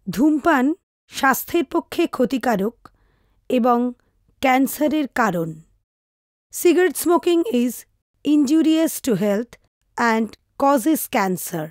ধূমপান স্বাস্থ্যের পক্ষে ক্ষতিকারক এবং ক্যান্সারের কারণ। Cigarette smoking is injurious to health and causes cancer.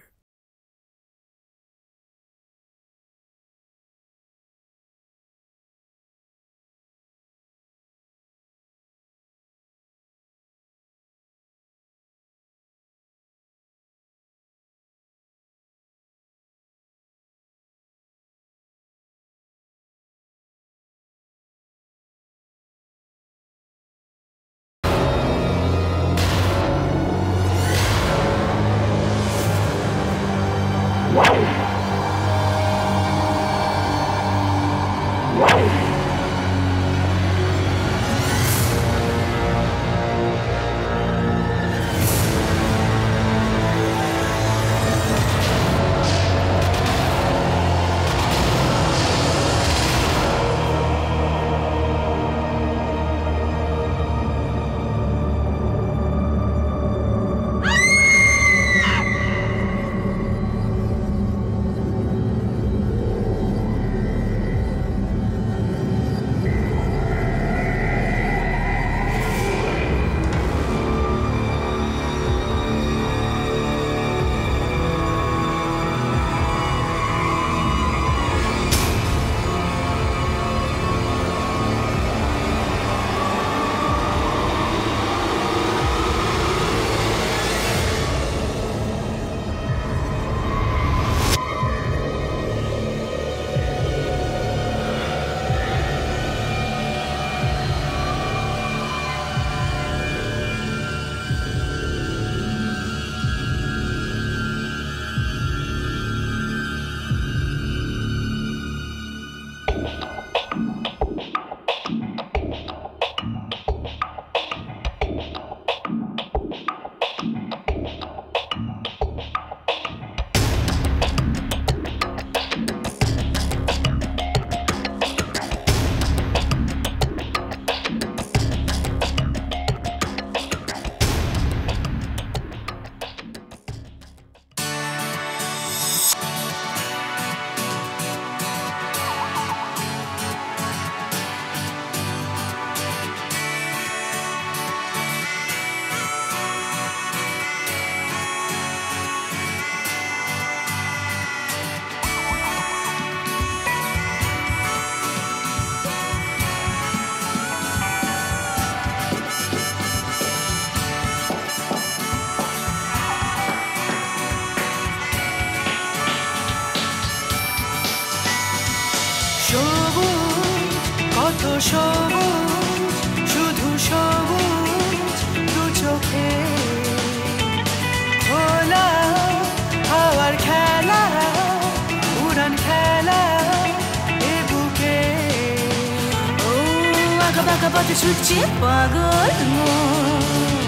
পথে ছুটছে পাগল মন,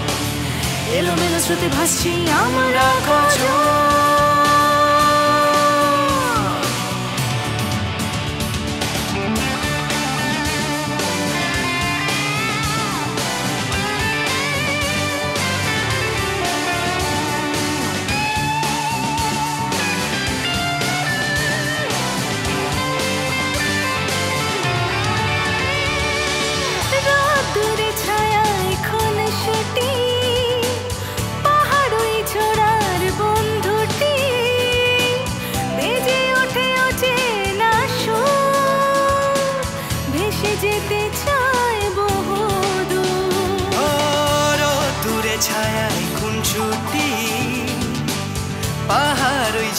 এলোমেলো স্রোতে ভাসছি আমরা কজন।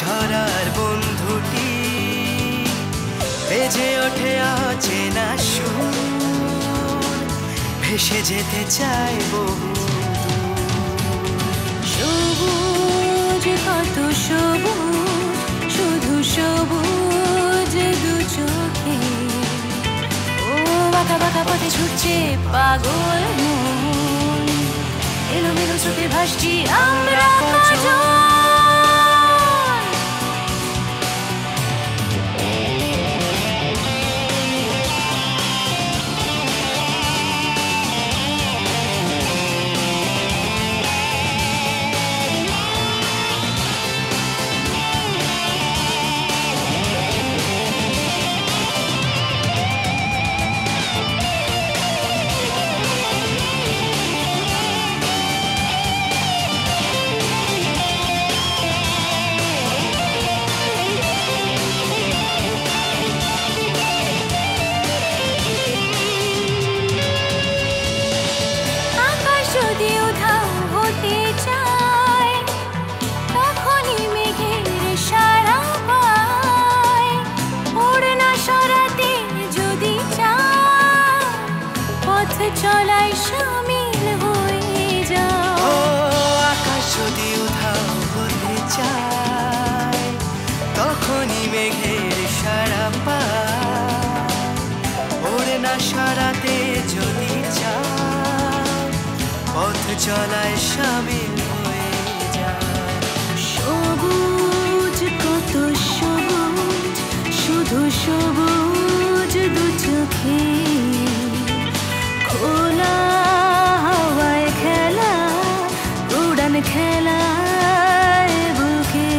ঝরার বন্ধুটি বেজে ওঠে অচেনা সুর, ভেসে যেতে চাই বহু সবুজ, কত সবুজ, শুধু সবুজ দু চোখে। ও বাঁকা বাঁকা পথে ছুটছে পাগল মন, এলোমেলো স্রোতে ভাসছি আমরা কজন। চলাই সামিল হয়ে যাও। ও আকাশ যদি উধাও হতে চায়, তখনই মেঘের সারা পায়। ওরে না সরাতে যদি চায়, পথ চলায় সামিল হয়ে যায়। সবুজ কত সবুজ, শুধু সবুজ দু চোখে, খোলা হাওয়ায় খেলা, উড়ান খেলায় বুকে।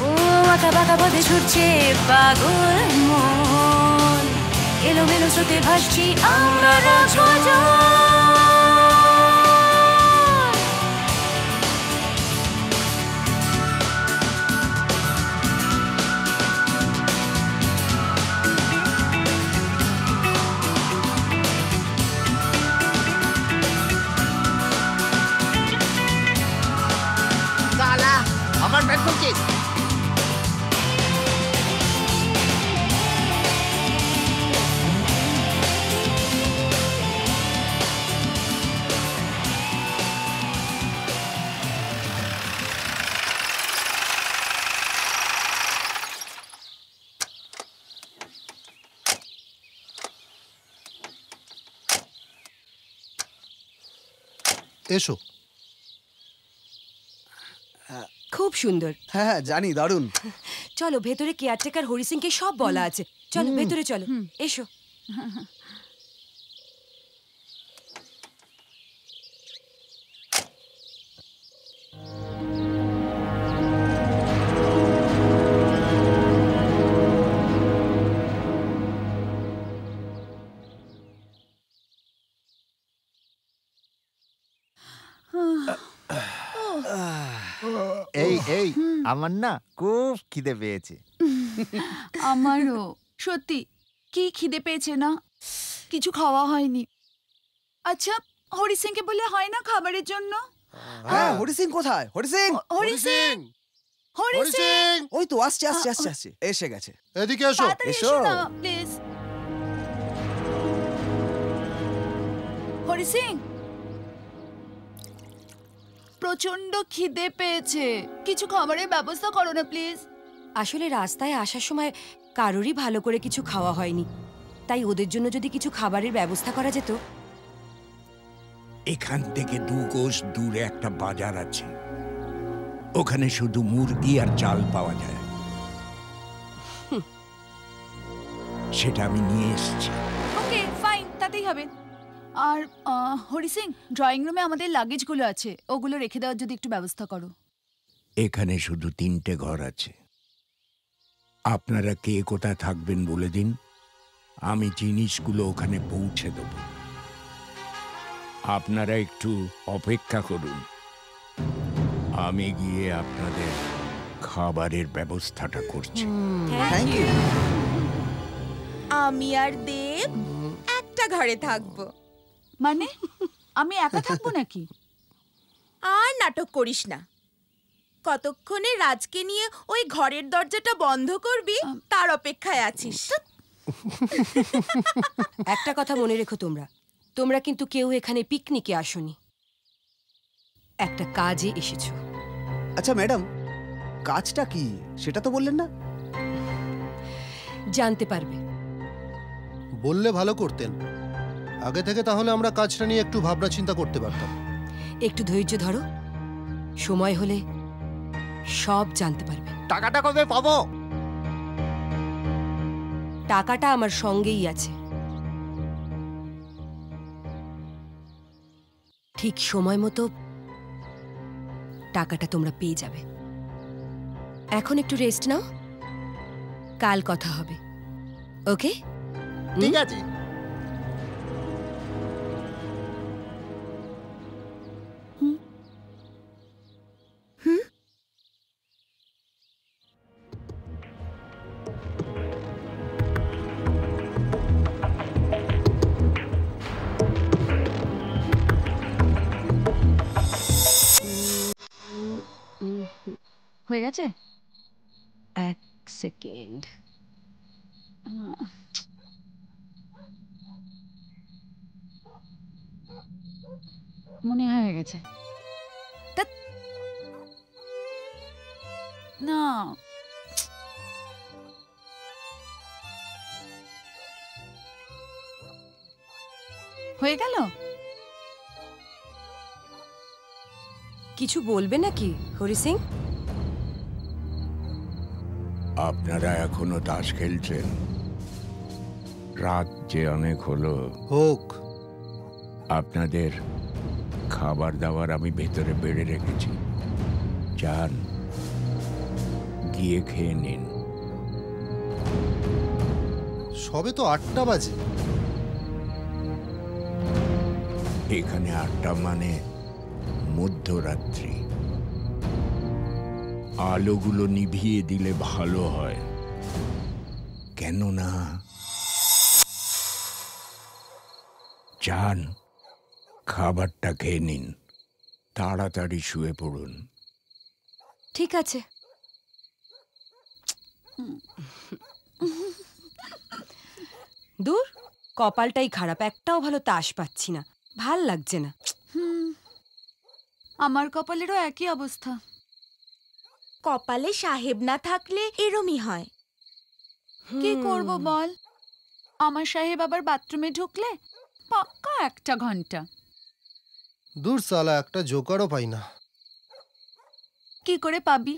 ও আঁকা বাঁকা পথে ছুটছে পাগল মন, এলোমেলো স্রোতে ভাসছি আমরা ছজন। আমার পেট্রোল কেস। এসো। খুব সুন্দর। হ্যাঁ হ্যাঁ জানি, দারুণ। চলো ভেতরে কেয়ারটেকার হরি সিংকে সব বলা আছে। চলো ভেতরে চলো, এসো। এই এই আমার না খুব খিদে পেয়েছে। আমারও সত্যি কি খিদে পেয়েছে না, কিছু খাওয়া হয়নি। আচ্ছা হরি সিংকে বললে হয় না খাবারের জন্য? হ্যাঁ, হরি সিং কোথায়? হরি সিং, হরি সিং, হরি সিং, ওই তো আসছে আসছে আসছে আসছে, এসে গেছে। এদিকে এসো। তাড়াতাড়ি এসো না প্লিজ। হরি সিং, প্রচন্ড খিদে পেয়েছে, কিছু খাবারের ব্যবস্থা করো না প্লিজ। আসলে রাস্তায় আসার সময় কারোরই ভালো করে কিছু খাওয়া হয়নি, তাই ওদের জন্য যদি কিছু খাবারের ব্যবস্থা করা যেত। এখান থেকে 2 কোষ দূরে একটা বাজার আছে, ওখানে শুধু মুরগি আর চাল পাওয়া যায়। সেটা আমি নিয়ে এসেছি। ওকে ফাইন, তাতেই হবে। আর হরি সিং, ড্রয়িং রুমে আমাদের লাগেজগুলো আছে, ওগুলো রেখে দেওয়ার যদি একটু ব্যবস্থা করো। এখানে শুধু 3টে ঘর আছে, আপনারা কে কোথায় থাকবেন বলে দিন, আমি জিনিসগুলো ওখানে পৌঁছে দেব। আপনারা একটু অপেক্ষা করুন, আমি গিয়ে আপনাদের খাবারের ব্যবস্থাটা করছি। Thank you. আমি আর দেব একটা ঘরে থাকবো। মানে আমি একা থাকবো নাকি? আর নাটক করিস না, কতক্ষণে রাজকে নিয়ে ওই ঘরের দরজাটা বন্ধ করবি তার অপেক্ষায় আছিস। একটা কথা মনে রেখো, তোমরা তোমরা কিন্তু কেউ এখানে পিকনিকে আসোনি, একটা কাজে এসেছো। আচ্ছা ম্যাডাম, কাজটা কি সেটা তো বললেন না। জানতে পারবে। বললে ভালো করতেন আগে থেকে, তাহলে আমরা কাজটা নিয়ে একটু ভাবনা চিন্তা করতে পারতাম। একটু ধৈর্য ধরো, সময় হলে সব জানতে পারবে। টাকাটা কবে পাবো? টাকাটা আমার সঙ্গেই আছে, ঠিক সময় মতো টাকাটা তোমরা পেয়ে যাবে। এখন একটু রেস্ট নাও, কাল কথা হবে। ওকে? ঠিক আছে। হয়ে গেছে? 1 সেকেন্ড। গেছে। না হয়ে গেল। কিছু বলবে নাকি হরি সিং? আপনারা এখনো তাস খেলছেন? রাত যে অনেক হলো। হোক। আপনাদের খাবার দাবার আমি ভেতরে বেড়ে রেখেছি, যান গিয়ে খেয়ে নিন। সবে তো 8টা বাজে। এখানে 8টা মানে মধ্যরাত্রি। আলোগুলো নিভিয়ে দিলে ভালো হয়, কেননা যান খাবারটা খেয়ে নিন, তাড়াতাড়ি শুয়ে পড়ুন। ঠিক আছে। দূর, কপালটাই খারাপ, একটাও ভালো তাস পাচ্ছি না, ভাল লাগছে না। আমার কপালেরও একই অবস্থা। কপালে সাহেব না থাকলে এরমই হয়। কি করব বল, আমার সাহেব আবার বাথরুমে ঢুকলে পাক্কা 1 ঘন্টা। দূর সালা, একটা জোকারও পাই না। কি করে পাবি?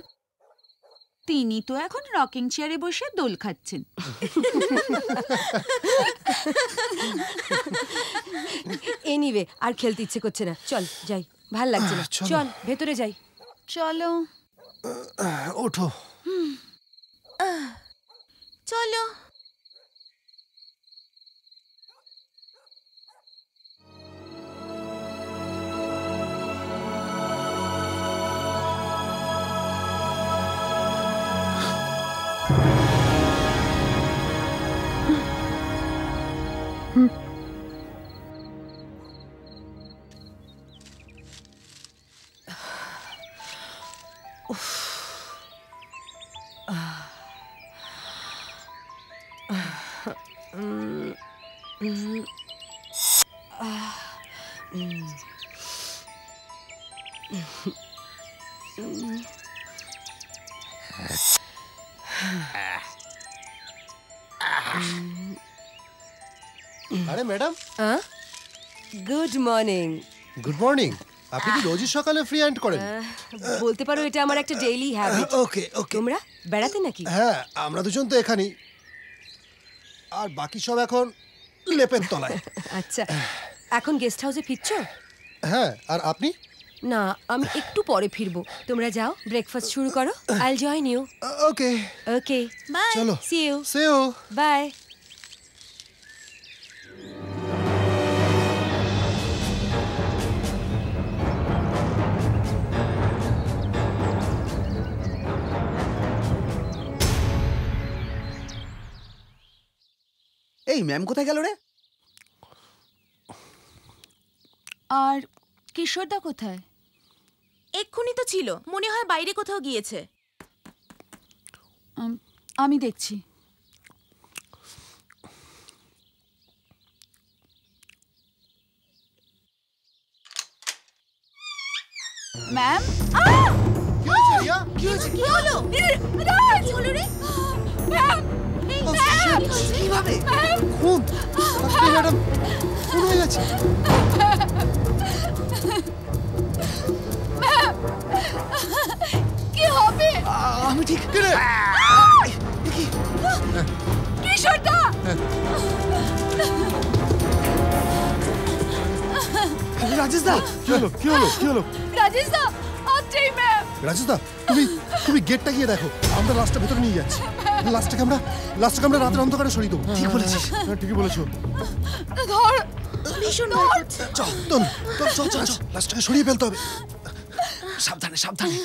তিনি তো এখন রকিং চেয়ারে বসে দোল খাচ্ছেন। এনিওয়ে, আর খেলতে ইচ্ছে করছে না, চল যাই, ভাল লাগছে না, চল ভেতরে যাই। চলো ওঠো। চলো। আরে madam, good morning. Good morning. আপনি কি রোজই সকালে ফ্রি হ্যান্ড করেন? বলতে পারো এটা আমার একটা ডেইলি হ্যাবিট। ওকে ওকে। তোমরা বেড়াতে নাকি? হ্যাঁ, আমরা দুজন তো এখানেই, আর বাকি সব এখন লেপের তলায়। আচ্ছা, এখন গেস্ট হাউসে ফিরছো? হ্যাঁ, আর আপনি? না, আমি একটু পরে ফিরবো। তোমরা যাও, ব্রেকফাস্ট শুরু করো। I'll join you. Okay okay, bye. চলো। See you. See you. Bye. এই ম্যাম কোথায় গেল রে? আর কিশোরদা কোথায়? এক্ষুনি তো ছিল, মনে হয় বাইরে কোথাও গিয়েছে। আমি দেখছি। ম্যাম, কি হয়েছে রিয়া? কি হলো? রাজ, কি হলো রে? ম্যাম, কিভাবে? খুন? আপনি ম্যাডাম খুন হয়ে গেছে? কি হবে? আমি ঠিক করে কিশোরদা! রাজেশ দা, কি হলো কি হলো কি হলো? রাজেশ দা, আপনি ম্যাম। রাজেশ দা, তুমি গেটটা গিয়ে দেখো, আমরা লাস্টটা ভেতরে নিয়ে যাচ্ছি। লাস্টটাকে আমরা রাতের অন্ধকারে সরিয়ে দেবো। ঠিক বলেছিস। হ্যাঁ, ঠিকই বলেছো। ধর, ভীষণ ভয় করছে। চল লাস্টটাকে সরিয়ে ফেলতে হবে। সাবধানে সাবধানে।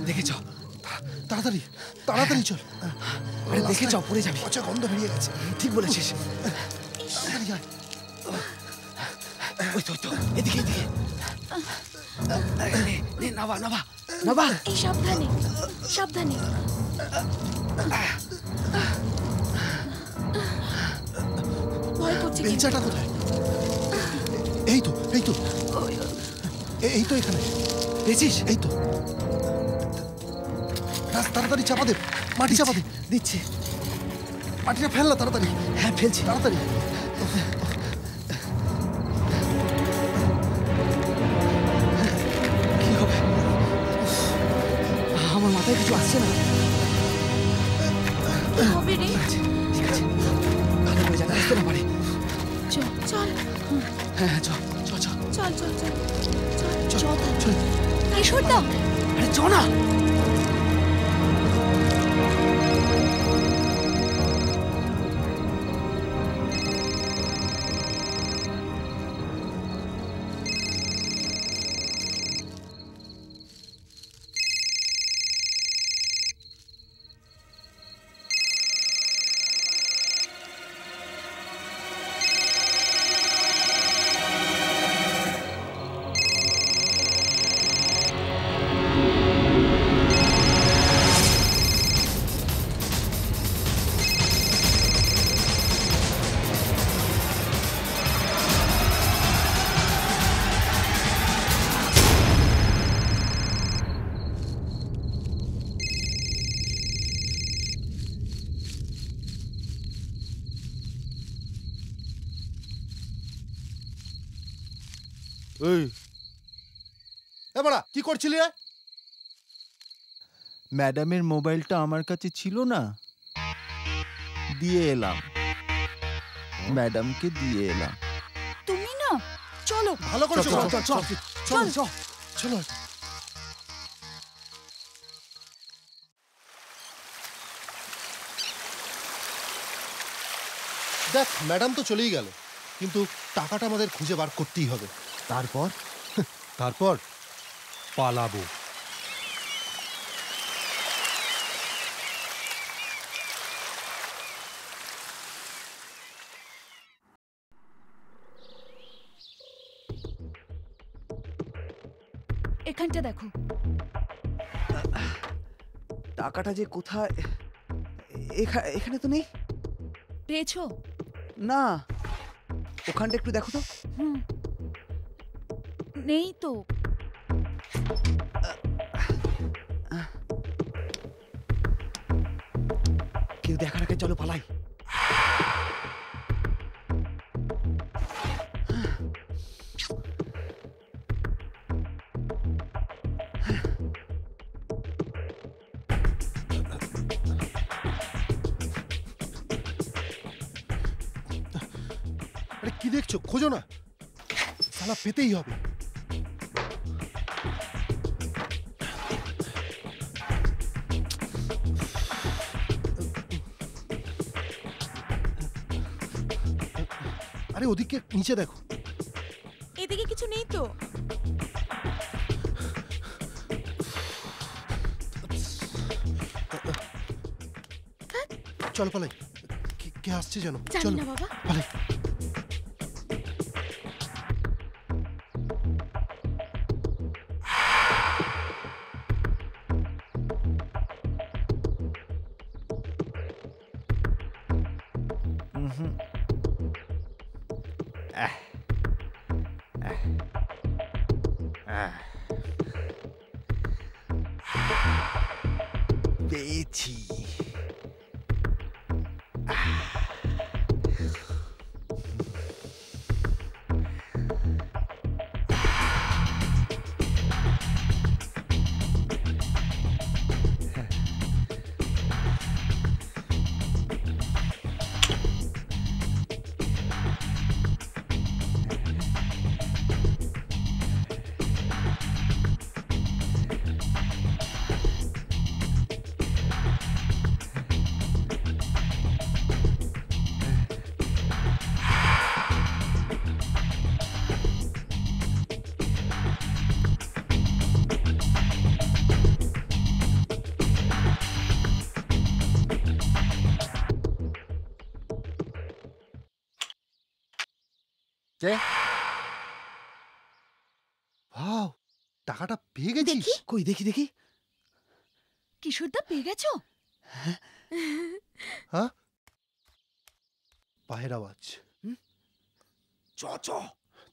দেখে চ, তাড়াতাড়ি তাড়াতাড়ি চল। আরে দেখে চ, পড়ে যাবি। পচা গন্ধ বেরিয়ে গেছে। ঠিক বলেছিস। তাড়াতাড়ি আয়। ওই তো এদিকে এদিকে নে নাবা নাবা নাবা। এই সাবধানে সাবধানে। ভয় করছে। বেলচাটা কোথায়? এই তো এই তো এই তো এখানে পেয়েছিস? এই তো তাড়াতাড়ি চাপা দে, মাটি চাপা দে। দিচ্ছি। মাটিটা ফেল না তাড়াতাড়ি। হ্যাঁ ফেলছি তাড়াতাড়ি। কি হবে? আমার মাথায় কিছু আসছে না। হবে রে। ঠিক আছে ভালো করে যাতে আসতে না পারে। চল চল। হ্যাঁ চল চল চল চল চল চল চল চল। কিশোরদা, আরে চ না। এই বাড়া কি করছিলি রে? ম্যাডামের মোবাইলটা আমার কাছে ছিল না, দিয়ে এলাম, ম্যাডামকে দিয়ে এলাম। তুমি না চলো। ভালো করেছো। চল, চল চল, চল চল চলো। দেখ ম্যাডাম তো চলেই গেল, কিন্তু টাকাটা আমাদের খুঁজে বার করতেই হবে। তারপর তারপর পালাবো। এখানটা দেখো। টাকাটা যে কোথায়? এখানে তো নেই। পেয়েছো? না, ওখানটা একটু দেখো তো। নেই তো। কেউ দেখার আগে চলো পালাই। আরে কি দেখছো? খোঁজো না, শালা পেতেই হবে। আরে ওদিকে নিচে দেখো। এদিকে কিছু নেই তো। চল পালাই। কে আসছে যেন? জানি চলো না বাবা। পালাই। পেয়েছি। টাকাটা পেয়ে গেছিস? কই দেখি দেখি। কিশোরদা পেয়ে গেছো? হ্যাঁ, পায়ের আওয়াজ। চ চ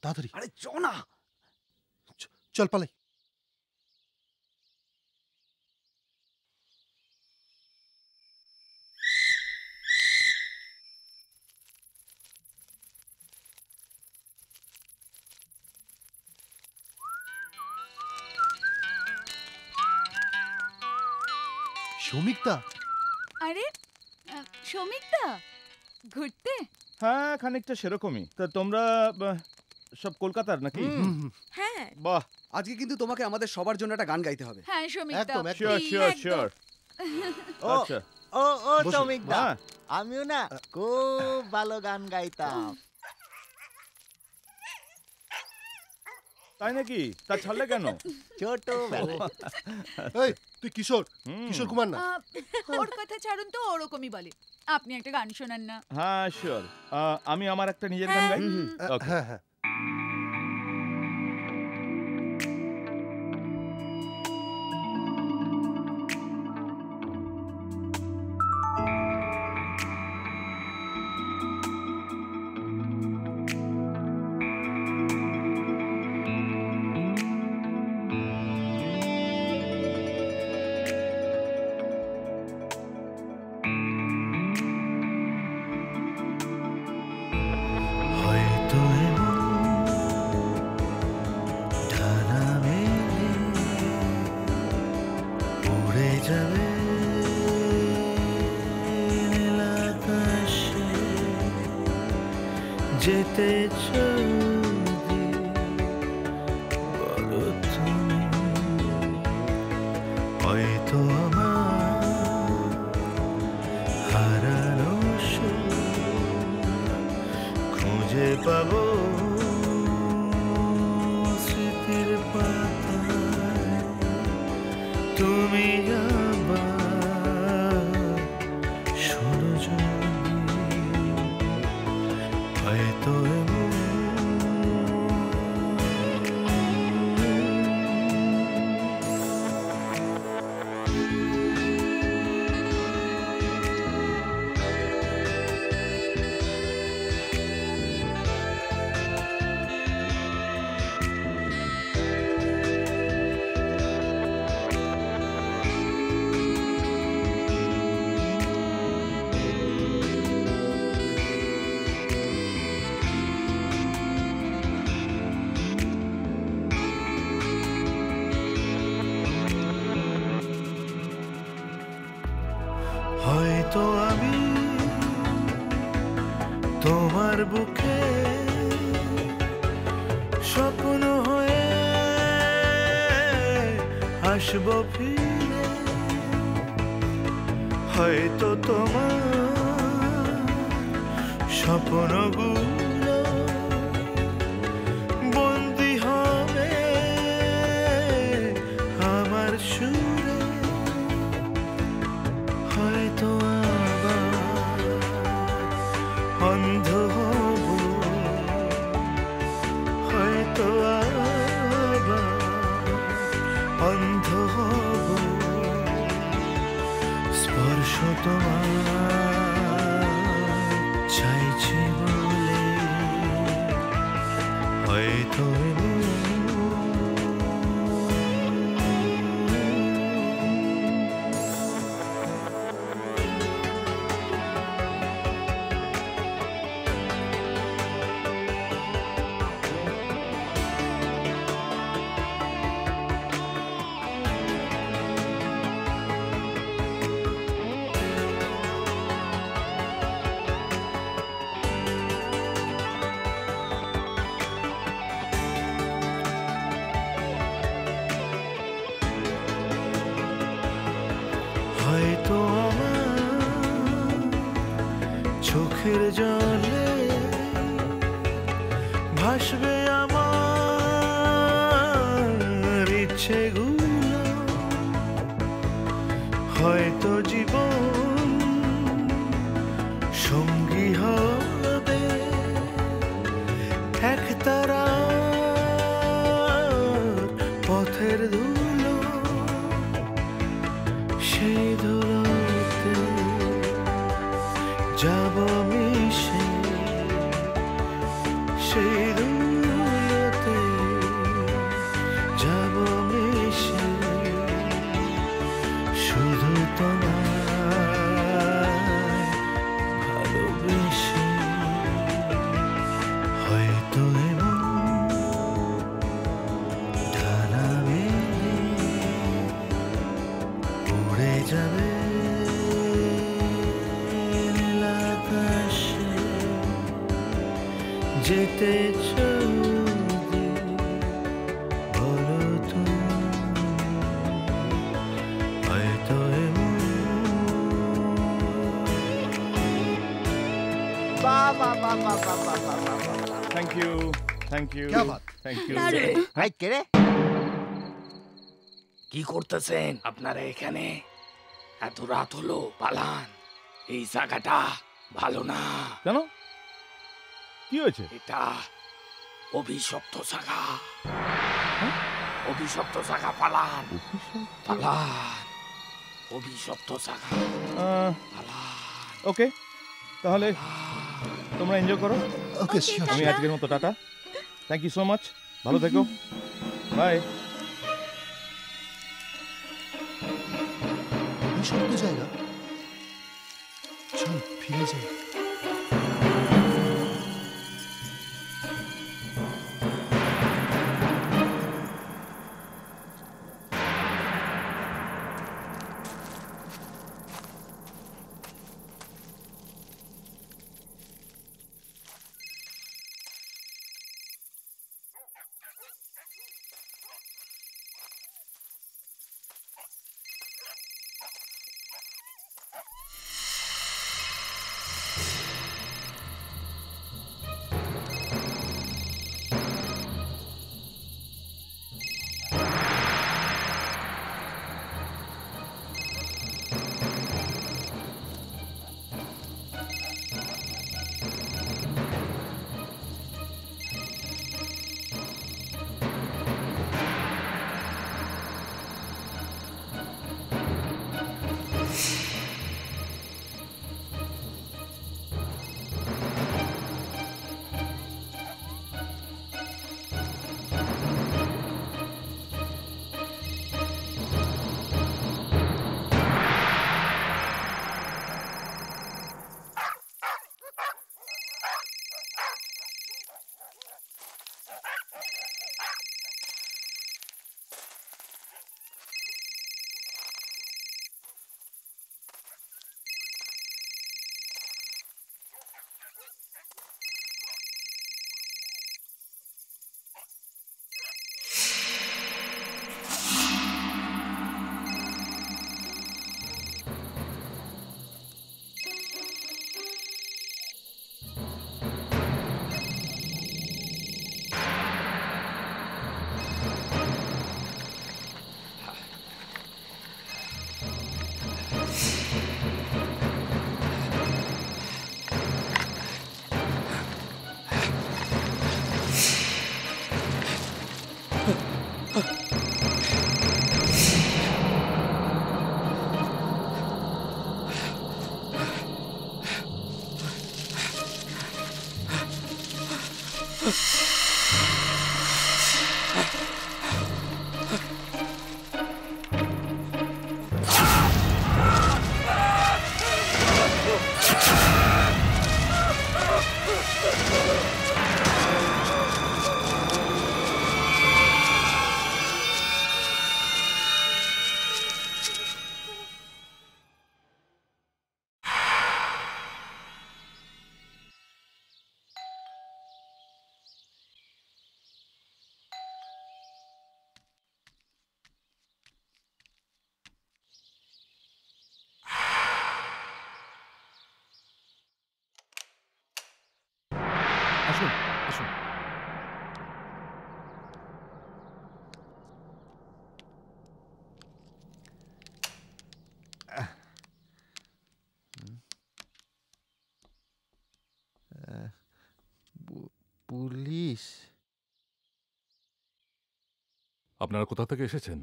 তাড়াতাড়ি, আরে চ না। চল পালাই। সৌমিকদা, আরে সৌমিকদা, ঘুরতে? হ্যাঁ, খানিকটা সেরকমই। তা তোমরা সব কলকাতার নাকি? হ্যাঁ। বাহ, আজকে কিন্তু তোমাকে আমাদের সবার জন্য একটা গান গাইতে হবে। হ্যাঁ সৌমিকদা, একদম, একদম। Sure sure sure. আচ্ছা, ও বসো। সৌমিকদা, হ্যাঁ। আমিও না খুব ভালো গান গাইতাম। তাই নাকি? তা ছাড়লে কেন? ছোটবেলায়। এই তুই কিশোর, কিশোর কুমার না? ওর কথা ছাড়ুন তো, ওরকমই বলে। আপনি একটা গান শোনান না। হ্যাঁ শিওর। আমি আমার একটা নিজের গান গাই। Okay. হ্যাঁ হ্যাঁ। হয়তো এমন ডানা মেলে উড়ে যাবে নীল আকাশে, যেতে যদি বলো তুমি। হয়তো আমার হারানো খুঁজে পাবো স্মৃতির পাতায়, তুমি আবার শোনো যদি। হয়তো হয়তো আমি তোমার বুকে স্বপ্ন হয়ে আসবো ফিরে। হয়তো তোমার স্বপ্নগুলো বন্দি হবে আমার সুরে। হয়তো আবার অন্ধ হব, হয়তো আবার অন্ধ হব, স্পর্শ তোমার চাইছি বলে। হয়তো হয়তো আমার চোখের জলে ভাসবে আমার ইচ্ছেগুলো। হয়তো জীবন সঙ্গী হবে একতারা পথের যাব মিশে সেই দুলতে, যাব মিশে শুধু তোমায় ভালোবেসে। হয়তো এমন ডানা মেলে উড়ে যাবে নীল আকাশে, যেতে যদি বলো তুমি। হয়তো এমন বাহ বাহ বাহ বাহ বাহ বাহ বাহ বাহ বাহ। থ্যাংক ইউ, থ্যাংক ইউ, क्या बात? Thank you. ভাই কে রে? কি করতেছেন আপনারা এখানে? এত রাত হলো, পালান। এই জায়গাটা ভালো না। কেন, কি হয়েছে? এটা অভিশপ্ত জায়গা। অভিশপ্ত জায়গা, পালান পালান। অভিশপ্ত জায়গা, ওকে, তাহলে তোমরা এনজয় করো। Okay sure. আমি আজকের মতো tata. Thank you so much, ভালো থেকো, বাই। শক্ত জায়গা, চল ফিরে যাই। আসুন আসুন। পুলিশ? আপনারা কোথা থেকে এসেছেন?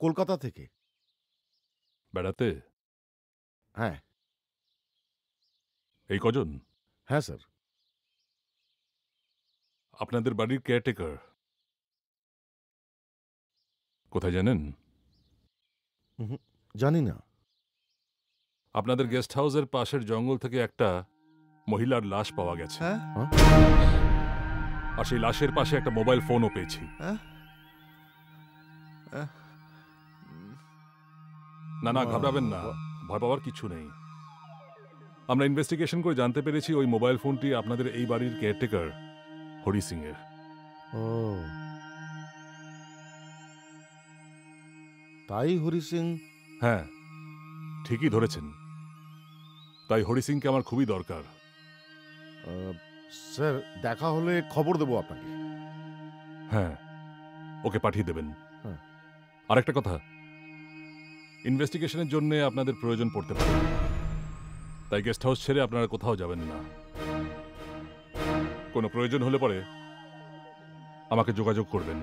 কলকাতা থেকে। বেড়াতে? হ্যাঁ। এই কজন? হ্যাঁ স্যার। আপনাদের বাড়ির কেয়ারটেকার কোথায় জানেন? জানি না। আপনাদের গেস্ট হাউসের পাশের জঙ্গল থেকে একটা মহিলার লাশ পাওয়া গেছে। আর সেই লাশের পাশে একটা মোবাইল ফোনও পেয়েছি। না না, ঘাবড়াবেন না, ভয় পাওয়ার কিছু নেই। আমরা ইনভেস্টিগেশন করে জানতে পেরেছি ওই মোবাইল ফোনটি আপনাদের এই বাড়ির কেয়ারটেকার হরি সিং এর। ও, তাই হরি সিং? হ্যাঁ, ঠিকই ধরেছেন। তাই হরি সিংকে আমার খুবই দরকার। স্যার, দেখা হলে খবর দেবো আপনাকে। হ্যাঁ, ওকে পাঠিয়ে দেবেন। আরেকটা কথা, ইনভেস্টিগেশনের জন্য আপনাদের প্রয়োজন পড়তে পারে, তাই গেস্ট হাউস ছেড়ে আপনারা কোথাও যাবেন না। কোনো প্রয়োজন হলে পরে আমাকে যোগাযোগ করবেন।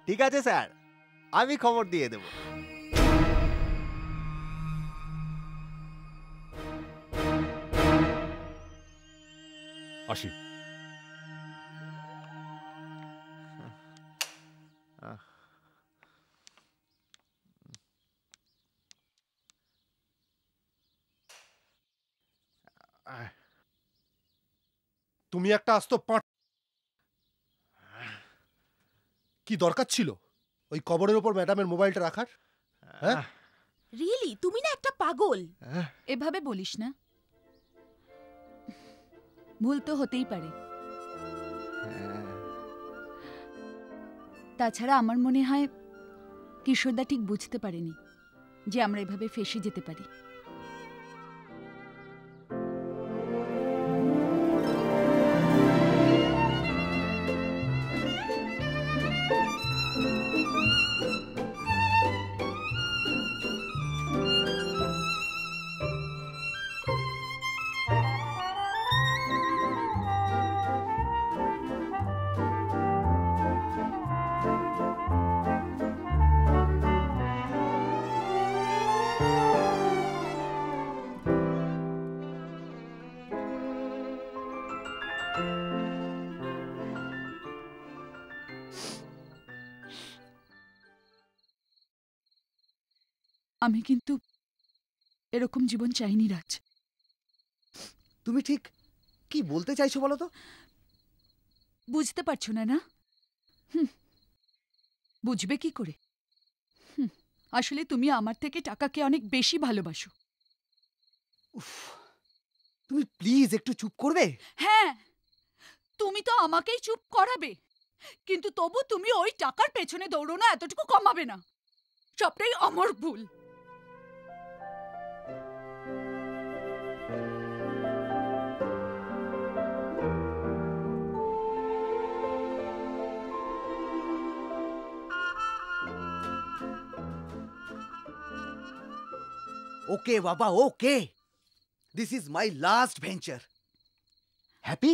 ঠিক আছে স্যার, আমি খবর দিয়ে দেব। আসি। তুমি একটা আস্ত কি দরকার ছিল ওই কবরের উপর ম্যাডামের মোবাইলটা রাখার? হ্যাঁ, রিয়েলি তুমি না একটা পাগল। এভাবে বলিস না, ভুল তো হতেই পারে। তাছাড়া আমার মনে হয় কিশোরদা ঠিক বুঝতে পারেনি যে আমরা এভাবে ফেঁসে যেতে পারি। আমি কিন্তু এরকম জীবন চাইনি রাজ। তুমি ঠিক কি বলতে চাইছো বলো তো? বুঝতে পারছো না? না, বুঝবে কি করে? আসলে তুমি আমার থেকে টাকাকে অনেক বেশি ভালোবাসো। তুমি প্লিজ একটু চুপ করবে? হ্যাঁ, তুমি তো আমাকেই চুপ করাবে, কিন্তু তবু তুমি ওই টাকার পেছনে দৌড়ো না, এতটুকু কমাবে না। সবটাই আমার ভুল। ওকে বাবা, okay, this is my last venture. Happy?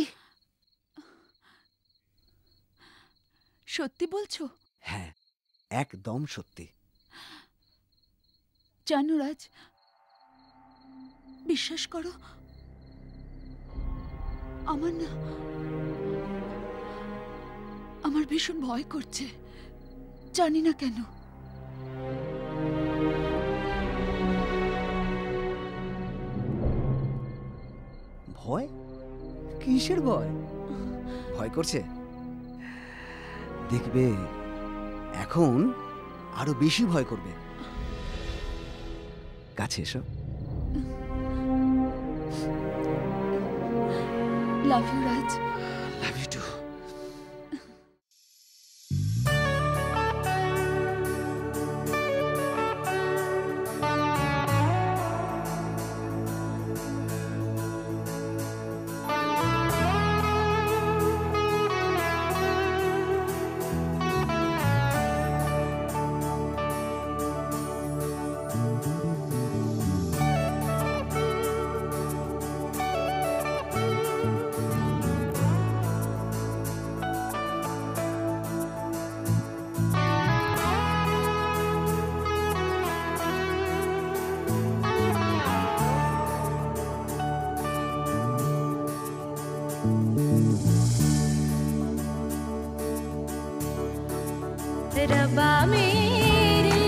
সত্যি বলছো? হ্যাঁ, একদম সত্যি। জানো রাজ, বিশ্বাস করো, আমার ভীষণ ভয় করছে, জানি না কেন। ভয়? কিসের ভয়? ভয় করছে? দেখবে এখন আরো বেশি ভয় করবে। কাছে এসো। Love you Raj. Love you too. रब्बा मेरे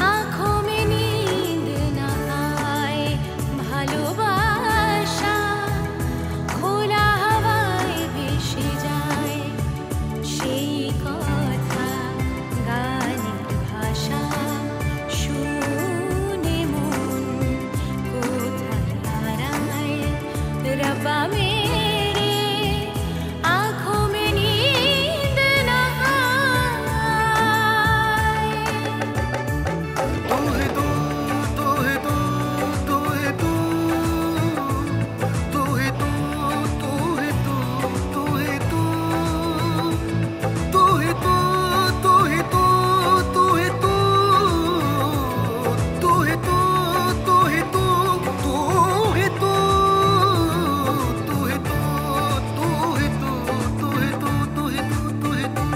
आँखों में नींद न आए ভালোবাসা খোলা হাওয়ায় ভেসে যায় সেই কথা গানের ভাষা শুনে মন কোথায় হারায় रब्बा मेरे आँखों में नींद न आए तू है तू, तू है तू, तू है तू, तू है तू, तू है तू, तू है तू, तू है तू, तू है तू, तू है तू, तू है तू, तू है तू, तू है तू, तू है तू, तू है तू, तू है तू, तू है तू, तू है तू।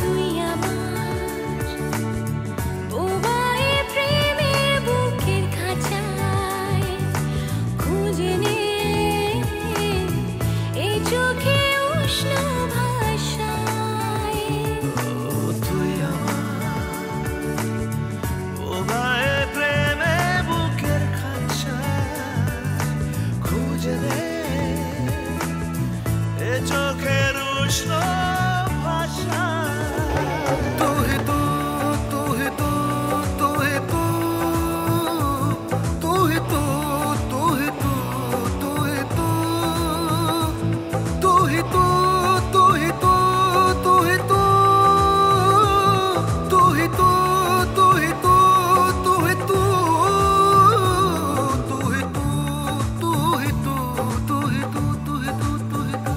তুই আমার বোবায় প্রেমে বুকের খাঁচায় খুঁজে নে এই চোখে উষ্ণ ভাষায় তুই আমার বোবায় প্রেমে বুকের খাঁচায় খুঁজে দে এ চোখের উষ্ণ ভাষা তু হে তু, তু হে তু, তু হে তু, তু হে তু, তু হে তু, তু হে তু, तू ही तू, तू ही तू, तू ही तू, तू ही तू, तू ही तू, तू ही तू, तू ही तू, तू ही तू, तू ही तू, तू ही तू, तू ही तू।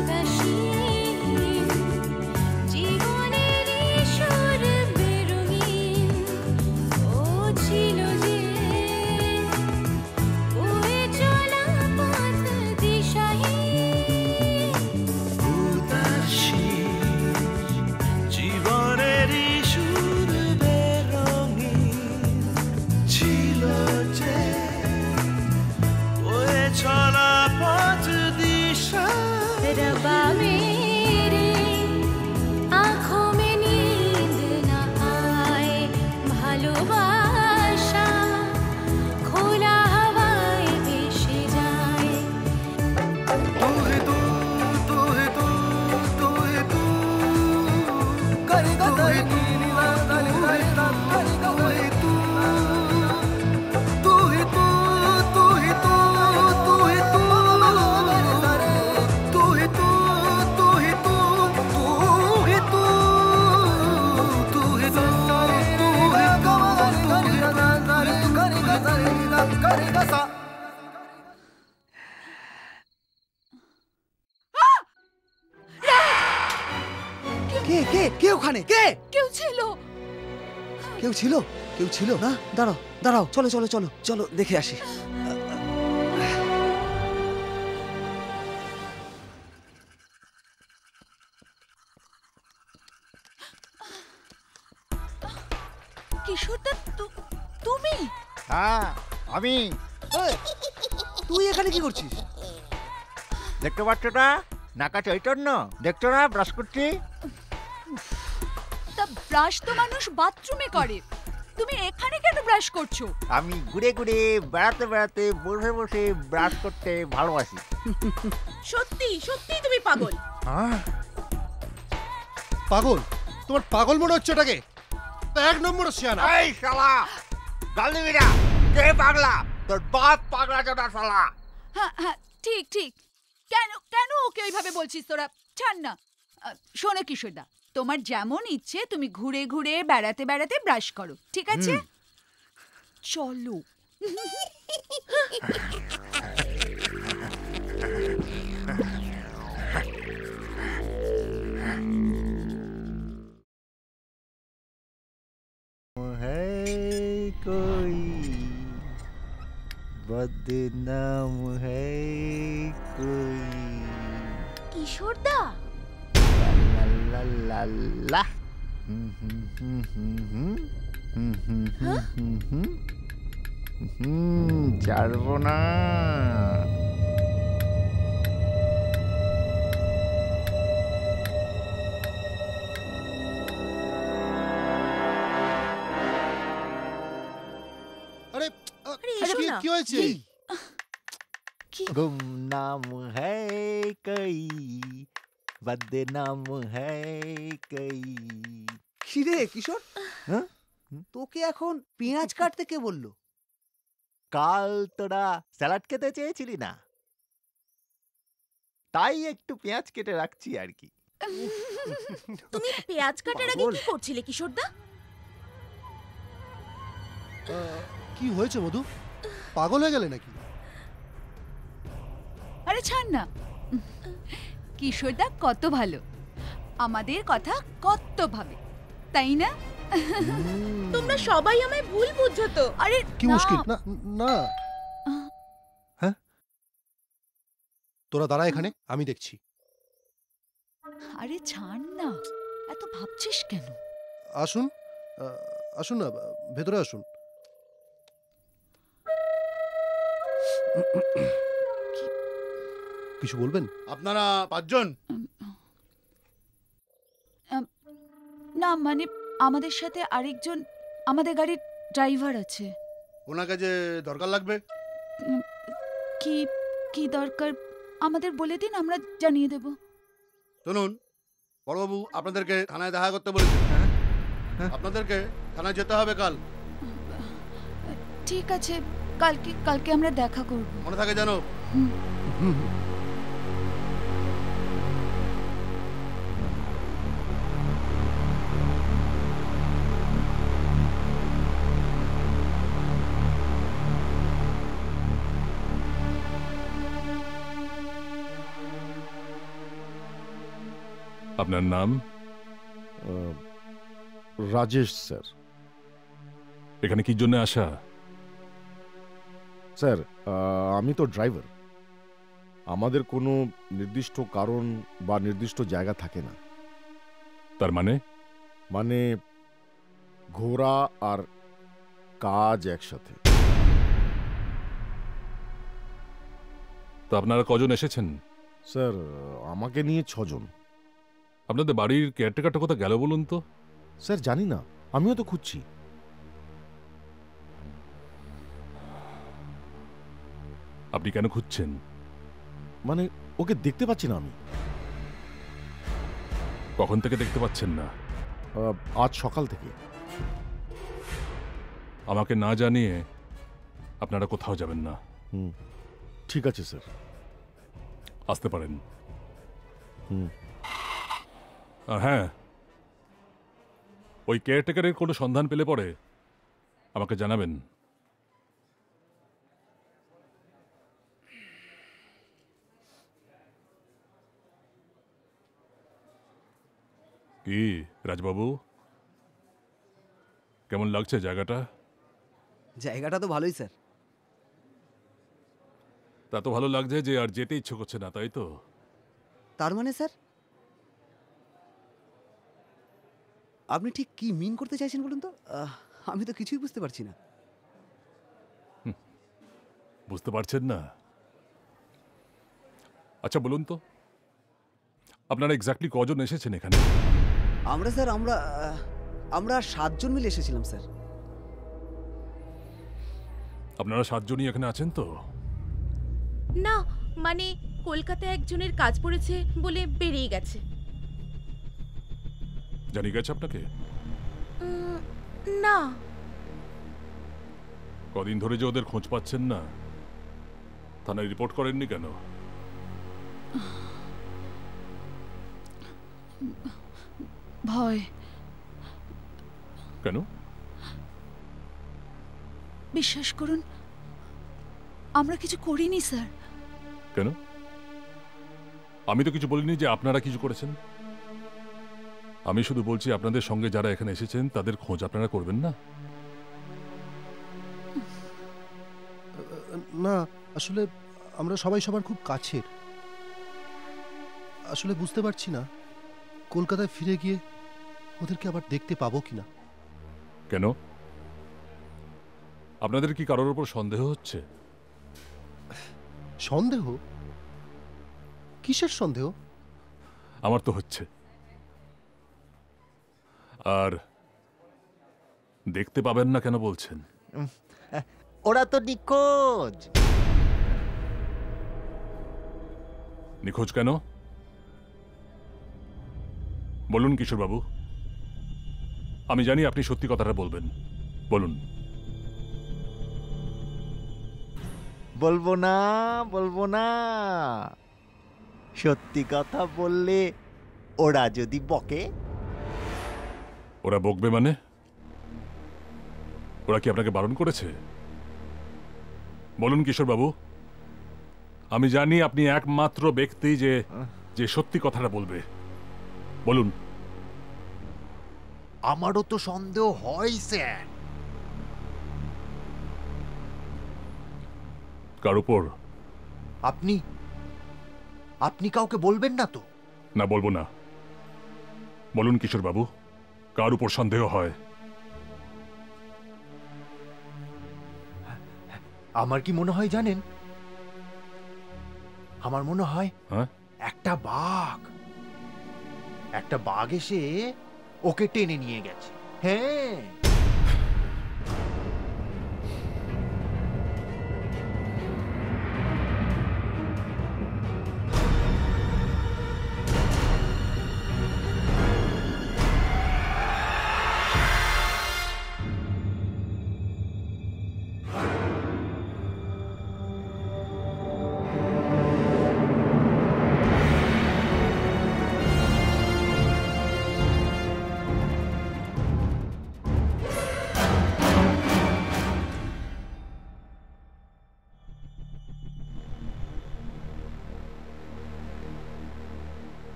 উদাসীন জীবনের সুর বেরঙিন ও ছিল যে বয়ে চলা পথ দিশাহীন উদাসীন জীবনেরই সুর বেরঙিন ছিল যে বয়ে চলা পথ দিশা रब्बा मेरे आँखों में नींद न आए ভালোবাসা খোলা হাওয়ায় ভেসে যায় तू है तू, तू है तू, तू है तू, करेगा तेरी लीला, करेगा तेरा, करेगा है तू, तू है तू, तू है तू, तू है तू, तू है तू, तू है तू, तू है तू, तू है तू, करेगा सा কে কে কে ওখানে কে কেউ ছিল কেউ ছিল কেউ ছিল না দাঁড়াও দাঁড়াও চলো চলো চলো চলো দেখে আসি কিশোরদা তুমি হ্যাঁ আমি। এই, তুই এখানে কি করছিস? দেখতে পাচ্ছ না নাকা চৈতন্য, দেখছো না ব্রাশ করছি। তা ব্রাশ তো মানুষ বাথরুমে করে, তুমি এখানে কেন ব্রাশ করছো? আমি ঘুরে ঘুরে বেড়াতে বেড়াতে বসে বসে ব্রাশ করতে ভালোবাসি। সত্যি সত্যি তুমি পাগল। পাগল? তোমার পাগল মনে হচ্ছে ওটাকে? এক নম্বর শিয়ানা। এই শালা গাল দিবি না, কে পাগলা? তোর বাপ পাগলা চোদা শালা। হ্যাঁ হ্যাঁ ঠিক ঠিক। কেন কেন ওকে ওইভাবে বলছিস তোরা? ছাড় না। শোনো কিশোরদা, তোমার যেমন ইচ্ছে তুমি ঘুরে ঘুরে বেড়াতে বেড়াতে ব্রাশ করো, ঠিক আছে? চলো। कोई बदनाम है कोई। কিশোরদা, লা লা লা। ছাড়বো না। আরে কি হয়েছে? गुमनाम है कई बदनाम है कई। কিরে কিশোর, তোকে এখন পেঁয়াজ কাটতে কে বললো? কাল তোরা স্যালাড খেতে চেয়েছিলি না, তাই একটু পেঁয়াজ কেটে রাখছি আর কি। তুমি পেঁয়াজ কাটার আগে কি করছিলে কিশোরদা? কি হয়েছে মধু? পাগল হয়ে গেলে নাকি? আরে ছাড় না, কিশোরদা কত ভালো, আমাদের কথা কত ভাবে, তাই না? তোমরা সবাই আমায় ভুল বুঝছো তো। আরে কি মুশকিল? না না, হ্যাঁ তোরা দাঁড়া এখানে, আমি দেখছি। আরে ছাড় না, এত ভাবছিস কেন? আসুন আসুন না, ভেতরে আসুন। কিছু বলবেন? আপনারা পাঁচজন? না মানে আমাদের সাথে আরেকজন আমাদের গাড়ির ড্রাইভার আছে। ওনাকে যে দরকার লাগবে। কি কি দরকার আমাদের বলে দিন, আমরা জানিয়ে দেব। শুনুন, বড়বাবু আপনাদেরকে থানায় দেখা করতে বলেছেন। আপনাদেরকে থানায় যেতে হবে কাল। ঠিক আছে, কালকে আমরা দেখা করব, মনে থাকে জানো। আপনার নাম? রাজেশ স্যার। এখানে কি জন্য আসা? স্যার আমি তো ড্রাইভার, আমাদের কোনো নির্দিষ্ট কারণ বা নির্দিষ্ট জায়গা থাকে না। তার মানে? মানে ঘোরা আর কাজ একসাথে। তো আপনারা কজন এসেছেন? স্যার আমাকে নিয়ে 6 জন। আপনাদের বাড়ির কেয়ারটেকারটা কোথায় গেল বলুন তো? স্যার জানি না, আমিও তো খুঁজছি। আপনি কেন খুঁজছেন? মানে ওকে দেখতে পাচ্ছি না আমি। কখন থেকে দেখতে পাচ্ছেন না? আজ সকাল থেকে। আমাকে না জানিয়ে আপনারা কোথাও যাবেন না। ঠিক আছে স্যার, আসতে পারেন। আর হ্যাঁ, ওই কেয়ারটেকারের কোনো সন্ধান পেলে পরে আমাকে জানাবেন। কি রাজবাবু, কেমন লাগছে জায়গাটা? জায়গাটা তো ভালোই স্যার। তা তো ভালো লাগছে যে আর যেতে ইচ্ছে করছে না, তাই তো? তার মানে স্যার আপনি ঠিক কি মিন করতে চাইছেন বলুন তো? আমি তো কিছুই বুঝতে পারছি না। বুঝতে পারছেন না? আচ্ছা বলুন তো, আপনারা এক্স্যাক্টলি কজন এসেছেন এখানে? আমরা স্যার আমরা 7 জন মিলে এসেছিলাম স্যার। আপনারা 7 জনই এখানে আছেন তো? না মানে কলকাতায় একজনের কাজ পড়েছে বলে বেরিয়ে গেছে। জানিয়ে গেছে আপনাকে? না। কদিন ধরে যে ওদের খোঁজ পাচ্ছেন না, থানায় রিপোর্ট করেননি কেন? ভয়। কেন? বিশ্বাস করুন, আমরা কিছু করিনি স্যার। কেন? আমি তো কিছু বলিনি যে আপনারা কিছু করেছেন। আমি শুধু বলছি আপনাদের সঙ্গে যারা এখানে এসেছেন তাদের খোঁজ আপনারা করবেন না। না, আসলে আমরা সবাই সবার খুব কাছের। আসলে বুঝতে পারছি না কলকাতায় ফিরে গিয়ে ওদেরকে আবার দেখতে পাবো কিনা। কেন? আপনাদের কি কারোর উপর সন্দেহ হচ্ছে? সন্দেহ? কিসের সন্দেহ? আমার তো হচ্ছে। আর দেখতে পাবেন না কেন বলছেন? ওরা তো নিখোঁজ। নিখোঁজ কেন বলুন কিশোর বাবু। আমি জানি আপনি সত্যি কথাটা বলবেন, বলুন। বলবো না, বলবো না। সত্যি কথা বললে ওরা যদি বকে? ওরা বকবে মানে? ওরা কি আপনাকে বারণ করেছে? বলুন কিশোর বাবু। আমি জানি আপনি একমাত্র ব্যক্তি যে সত্যি কথাটা বলবে, বলুন। আমারও তো সন্দেহ হয় স্যার। কার উপর? আপনি কাউকে বলবেন না তো? না, বলবো না। বলুন কিশোর বাবু, কার উপর সন্দেহ হয়? আমার কি মনে হয় জানেন? আমার মনে হয় একটা বাঘ এসে ওকে টেনে নিয়ে গেছে। হ্যাঁ,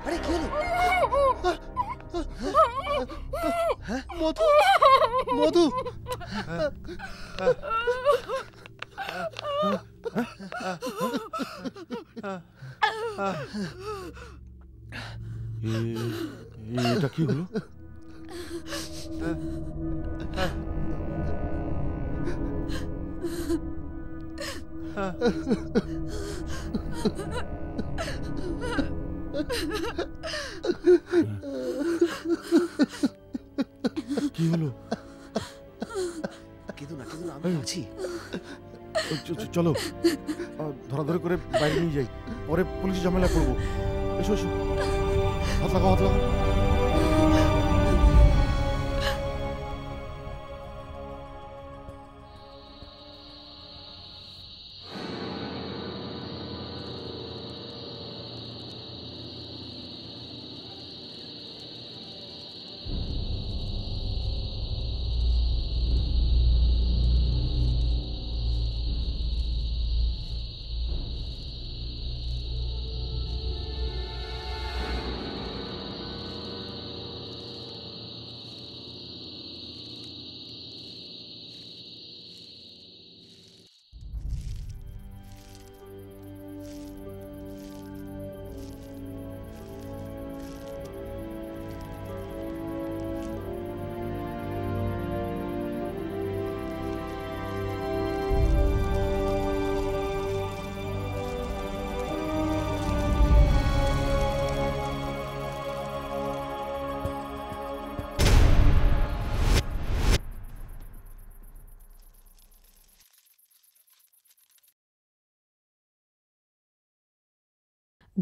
আরে কি হলো? মধু, মধু। এটা কি হলো? কি হলো? কেঁদো না, কেঁদো না, আমি আছি। চলো ধরাধরি করে বাইরে নিয়ে যাই, পরে পুলিশ ঝামেলা করবো। এসো এসো, হাত লাগাও, হাত লাগাও।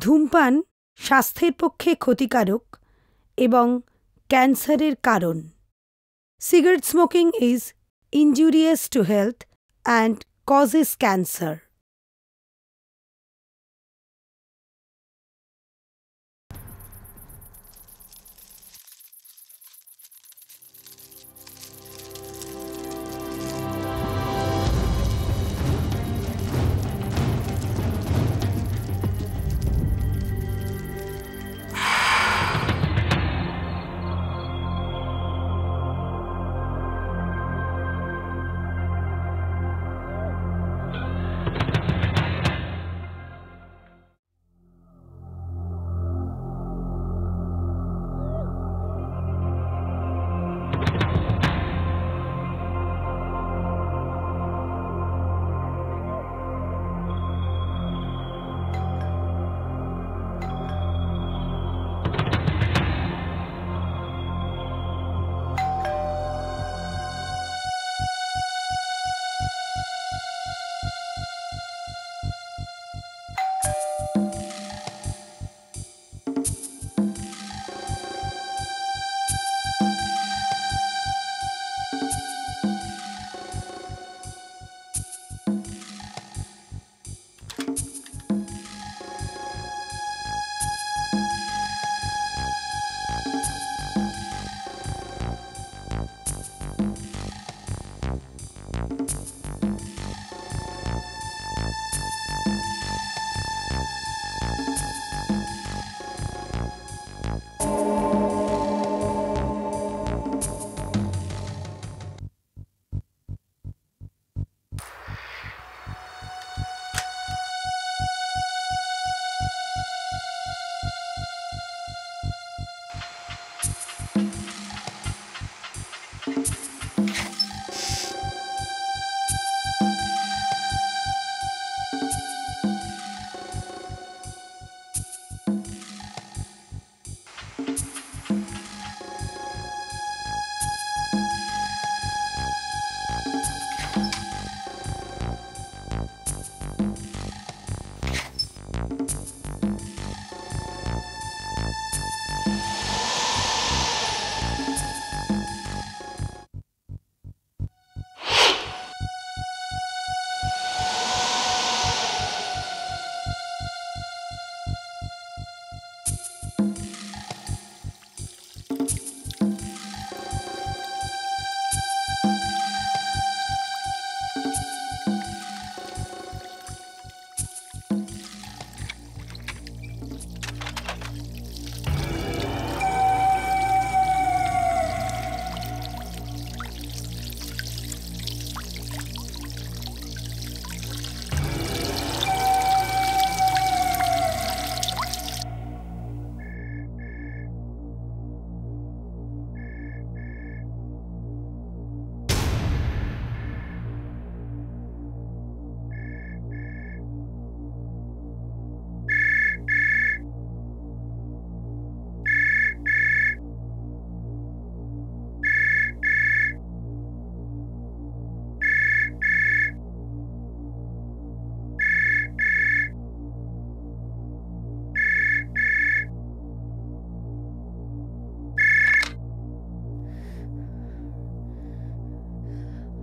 ধূমপান স্বাস্থ্যের পক্ষে ক্ষতিকারক এবং ক্যান্সারের কারণ। Cigarette smoking is injurious to health and causes cancer.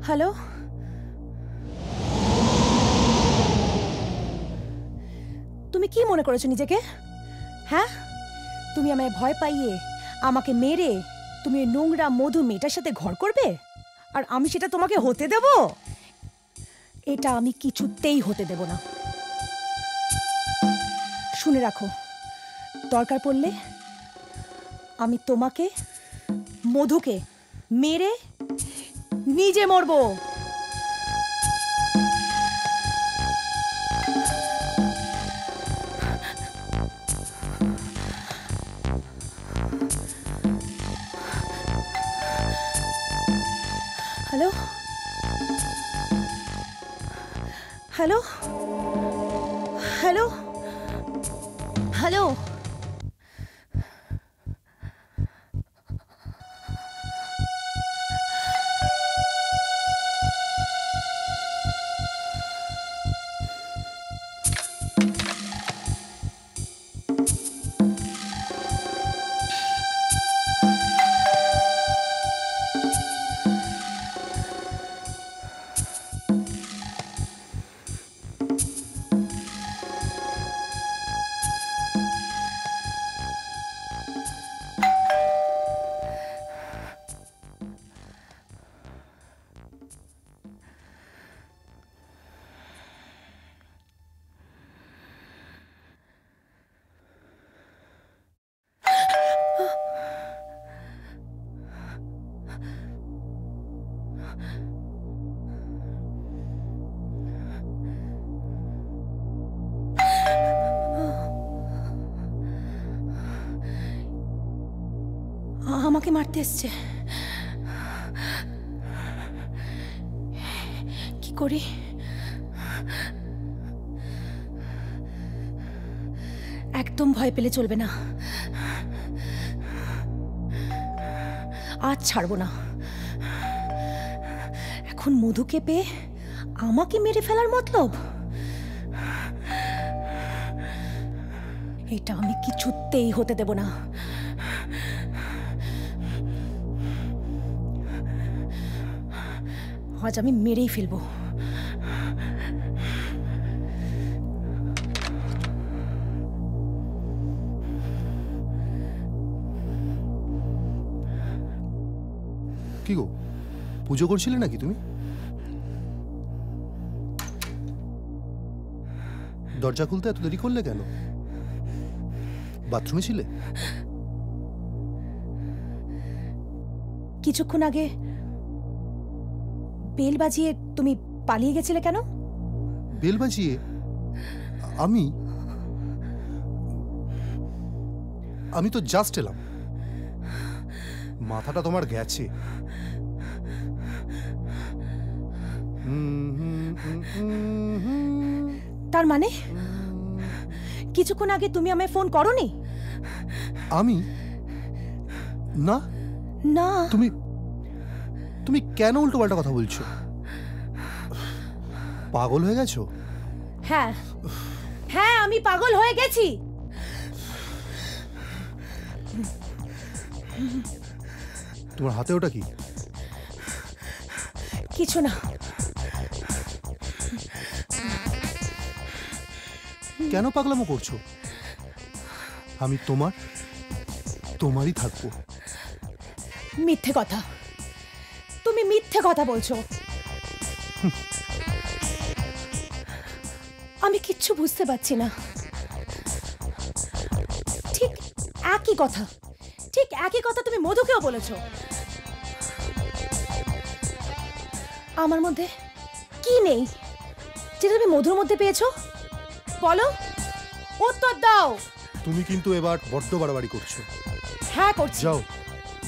Hello, তুমি কি মনে করেছো নিজেকে? হ্যাঁ, তুমি আমায় ভয় পাইয়ে আমাকে মেরে তুমি ওই নোংরা মধু মেয়েটার সাথে ঘর করবে, আর আমি সেটা তোমাকে হতে দেব? এটা আমি কিছুতেই হতে দেব না। শুনে রাখো, দরকার পড়লে আমি তোমাকে মধুকে মেরে নিজে মরবো। হ্যালো হ্যালো হ্যালো হ্যালো, আমাকে মারতে এসছে। কি করি? একদম ভয় পেলে চলবে না। আজ ছাড়বো না। এখন মধুকে পেয়ে আমাকে মেরে ফেলার মতলব? এটা আমি কিছুতেই হতে দেব না। আজ আমি মেরেই ফেলবো। কি গো, পুজো করছিলে নাকি তুমি? দরজা খুলতে এত দেরি করলে কেন? বাথরুমে ছিলে? কিছুক্ষণ আগে বেল বাজিয়ে তুমি পালিয়ে গেছিলে কেন? বেল বাজিয়ে? আমি তো জাস্ট এলাম। মাথাটা তোমার গেছে। তার মানে কিছুক্ষণ আগে তুমি আমায় ফোন করোনি? আমি না না। তুমি কেন উল্টোপাল্টা কথা বলছো? পাগল হয়ে গেছো? হ্যাঁ হ্যাঁ, আমি পাগল হয়ে গেছি। তোমার হাতে ওটা কি? কিছু না। কেন পাগলামো করছো? আমি তোমারই থাকবো। মিথ্যে কথা। তুমি মিথ্যে কথা বলছো। আমি কিচ্ছু বুঝতে পারছি না। ঠিক একই কথা তুমি মধুকেও বলেছো। আমার মধ্যে কি নেই যেটা তুমি মধুর মধ্যে পেয়েছো? বলো, উত্তর দাও। তুমি কিন্তু এবার বড্ড বাড়াবাড়ি করছো। হ্যাঁ করছি। যাও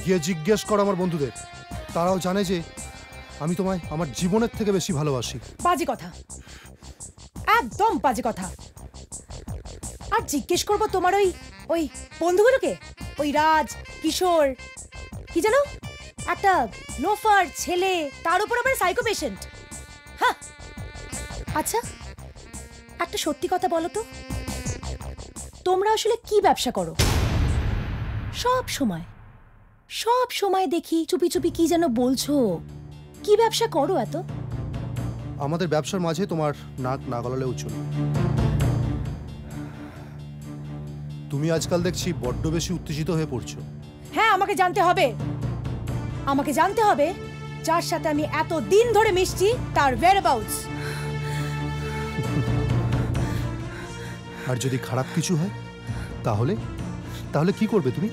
গিয়ে জিজ্ঞেস করো আমার বন্ধুদের। তারাও জানে যে আমি তোমায় আমার জীবনের থেকে বেশি ভালোবাসি। বাজে কথা, একদম বাজে কথা। আর জিজ্ঞেস করবো তোমার ওই বন্ধুগুলোকে, ওই রাজ, কিশোর, কি জানো, একটা লোফার ছেলে, তার উপর আবার সাইকো পেশেন্ট। হ্যাঁ, আচ্ছা একটা সত্যি কথা বলো তো, তোমরা আসলে কি ব্যবসা করো? সব সময় দেখি চুপি চুপি কি যেন বলছো। কি ব্যবসা করো এত? আমাদের ব্যবসার মাঝে তোমার নাক না গলালেও চলে। তুমি আজকাল দেখছি বড্ড বেশি উত্তেজিত হয়ে পড়ছো। হ্যাঁ, আমাকে জানতে হবে যার সাথে আমি এত দিন ধরে মিশছি তার whereabouts। আর যদি খারাপ কিছু হয় তাহলে কি করবে তুমি?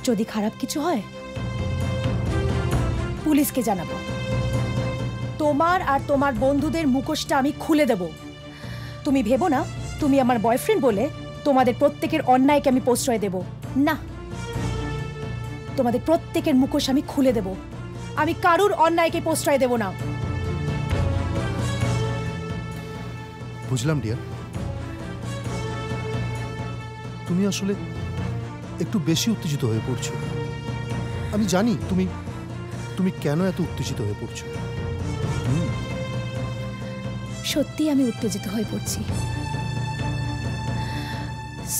যদি খারাপ কিছু হয় পুলিশকে জানাবো। তোমার আর তোমার বন্ধুদের মুখোশটা আমি খুলে দেব। তুমি ভেবো না তুমি আমার বয়ফ্রেন্ড বলে তোমাদের প্রত্যেকের অন্যায়কে আমি প্রশ্রয় দেব না। তোমাদের প্রত্যেকের মুখোশ আমি খুলে দেব। আমি কারুর অন্যায়কে প্রশ্রয় দেব না। বুঝলাম ডিয়ার, তুমি আসলে একটু বেশি উত্তেজিত হয়ে পড়ছো। আমি জানি তুমি কেন এত উত্তেজিত হয়ে পড়ছো। সত্যি আমি উত্তেজিত হয়ে পড়ছি।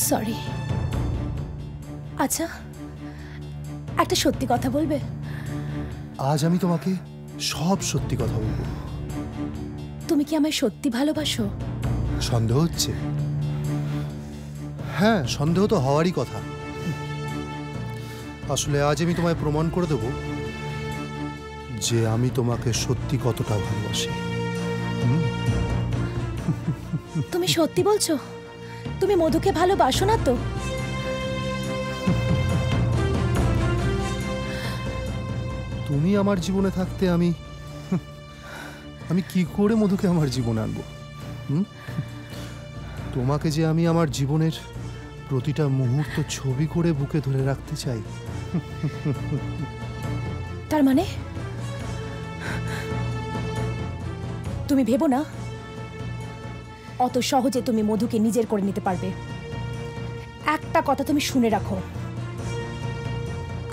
সরি। আচ্ছা একটা সত্যি কথা বলবে? আজ আমি তোমাকে সব সত্যি কথা বলবো। তুমি কি আমায় সত্যি ভালোবাসো? সন্দেহ হচ্ছে? হ্যাঁ, সন্দেহ তো হওয়ারই কথা। আসলে আজ আমি তোমায় প্রমাণ করে দেব যে আমি তোমাকে সত্যি কতটা ভালোবাসি। তুমি সত্যি বলছো? তুমি মধুকে ভালোবাসো না তো? তুমি আমার জীবনে থাকতে আমি কি করে মধুকে আমার জীবনে আনবো? তোমাকে যে আমি আমার জীবনের প্রতিটা মুহূর্ত ছবি করে বুকে ধরে রাখতে চাই। তার মানে তুমি ভেবো না অত সহজে তুমি মধুকে নিজের করে নিতে পারবে। একটা কথা তুমি শুনে রাখো,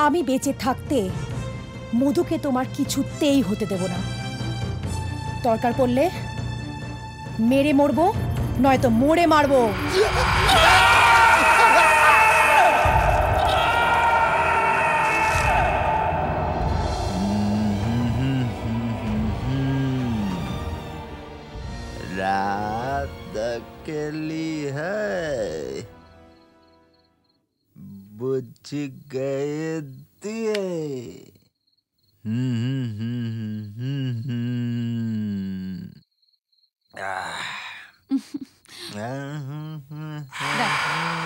আমি বেঁচে থাকতে মধুকে তোমার কিছুতেই হতে দেব না। দরকার পড়লে মেরে মরবো, নয়তো মোড়ে মারবো। रात अकेली है बुझ गए दिए।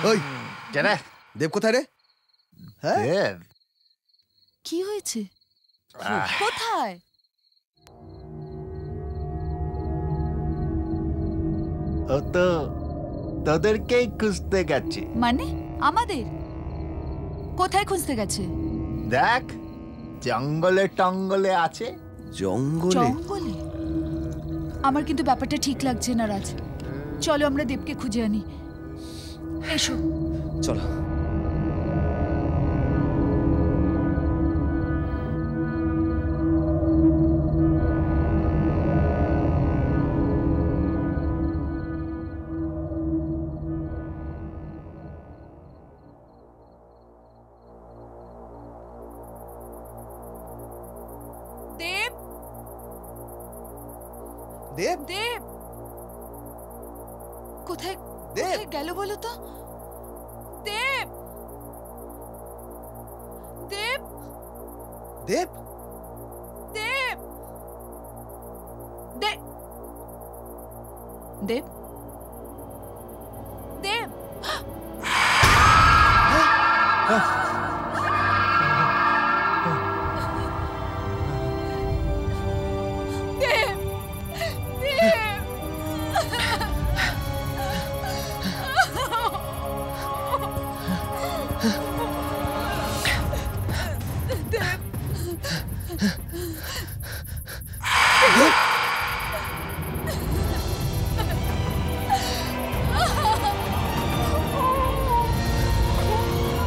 ওই কেন দেব কোথায় রে? হ্যাঁ দেব কি হয়েছে? কোথায়? ও তো তোদেরকেই খুঁজতে গেছে। মানে আমাদের? কোথায় খুঁজতে গেছে? দেখ জঙ্গলে টঙ্গলে আছে। জঙ্গলে? জঙ্গলে? আমার কিন্তু ব্যাপারটা ঠিক লাগছে না রাজ। চলো আমরা দেবকে খুঁজে আনি। এসো চলো। দেব, দেব, দেব কোথায় গেল বলো তো? দেব, দেব, দেব, দেব, দেব, দেব, দেব।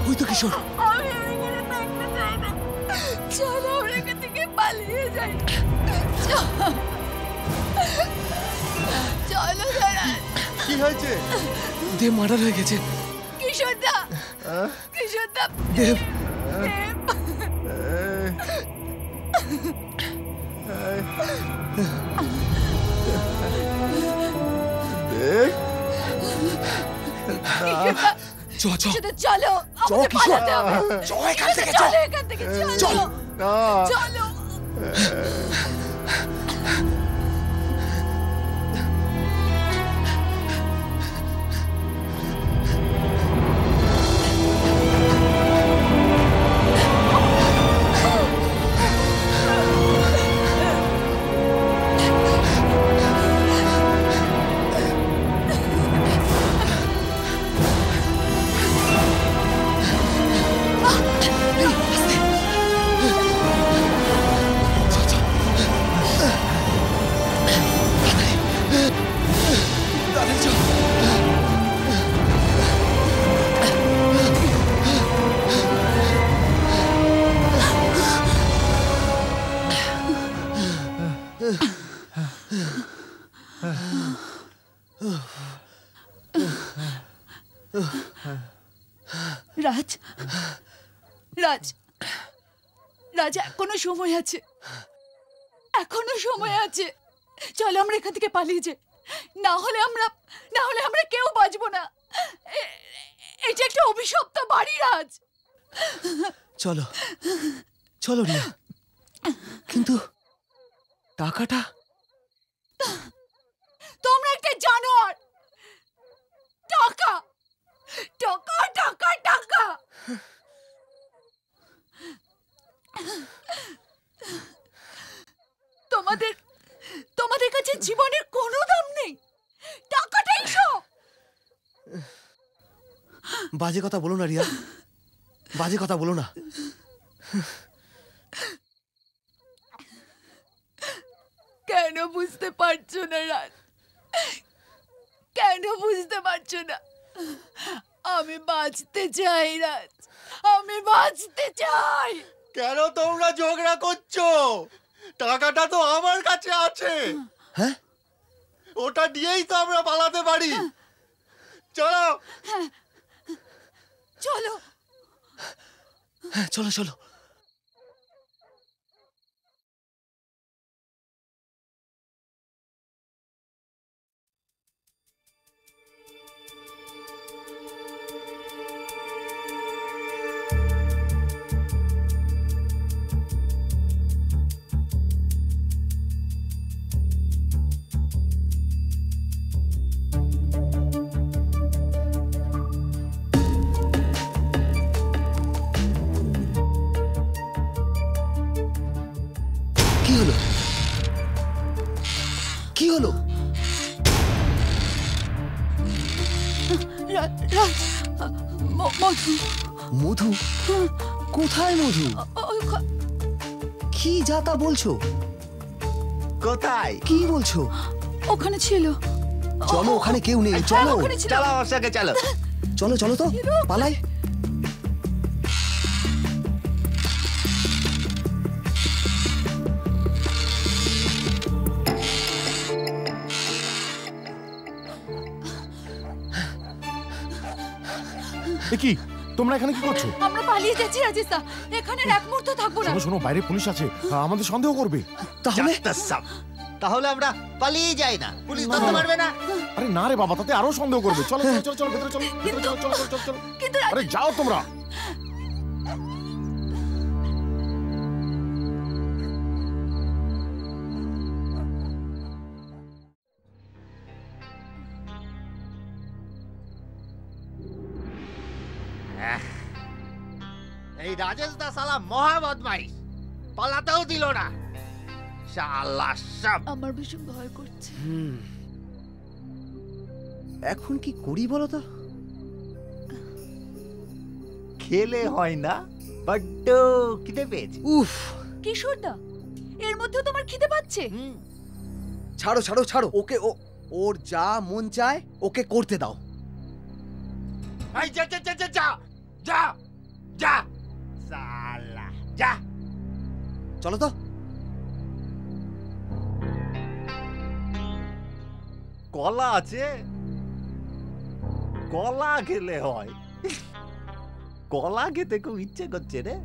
ওই তো কিশোর। আমি এখানে থাকতে চাই না। চলো আমরা এখান থেকে পালিয়ে যাই। চলো ধরাজ। কি হয়েছে? দেব মার্ডার হয়ে গেছে। কিশোরদা, কিশোরদা, দেব, চলো আমাদের পালাতে হবে। এখান থেকে চলো এখান থেকে চলো চলো। রাজ, রাজ, রাজ, এখনো সময় আছে, এখনো সময় আছে। চলো আমরা এখান থেকে পালিয়ে যাই, না হলে আমরা কেউ বাঁচবো না। এটা একটা অভিশপ্ত বাড়ি রাজ। চলো চলো রিয়া, কিন্তু টাকাটা? তোমরা একটা জানোয়ার। টাকা টাকা টাকা টাকা। তোমাদের কাছে জীবনের কোনো দাম নেই, টাকাটাই সব। বাজে কথা বলো না রিয়া, বাজে কথা বলো না। কেন বুঝতে পারছো না রাজ? কেন বুঝতে পারছো না? আমি বাঁচতে চাই রাজ, আমি বাঁচতে চাই। কেন তোমরা ঝগড়া করছো? টাকাটা তো আমার কাছে আছে। হ্যাঁ, ওটা দিয়েই তো আমরা পালাতে পারি। চলো চলো চলো চলো। কি হলো? কি হলো? রাজ, মধু। মধু? কোথায় মধু? কি যা তা বলছো? কোথায়? কি বলছো? ওখানে ছিল। চলো, ওখানে কেউ নেই, চলো। চলো আমার সঙ্গে চলো। চলো চলো তো, পালাই। কি তোমরা এখানে কি করছো? আমরা পালিয়ে যাচ্ছি রাজেশদা, এখানে এক মুহূর্ত থাকবো না। শোনো শোনো, বাইরে পুলিশ আছে, আমাদের সন্দেহ করবে। তাহলে আমরা পালিয়ে যাই না, পুলিশ ধরতে পারবে না। আরে না রে বাবা, তাতে আরো সন্দেহ করবে। চলো চলো চলো চলো, ভেতরে চলো, ভেতরে চলো, চলো চলো চলো। আরে যাও তোমরা। এই রাজেশ দা শালা মহা বদমাইশ, পালাতেও দিল না শালা সব। আমার ভীষণ ভয় করছে। এখন কি করি বলো তো? খেলে হয় না, বড্ড খিদে পেয়েছে। উফ, কিশোরদা, এর মধ্যে তোমার খিদে পাচ্ছে? ছাড়ো ছাড়ো ছাড়ো, ওকে ওর যা মন চায় ওকে করতে দাও। এই যা যা যা যা যা যা যা শালা যা। চলো তো। কলা আছে, কলা খেলে হয়। কলা খেতে খুব ইচ্ছে করছে রে।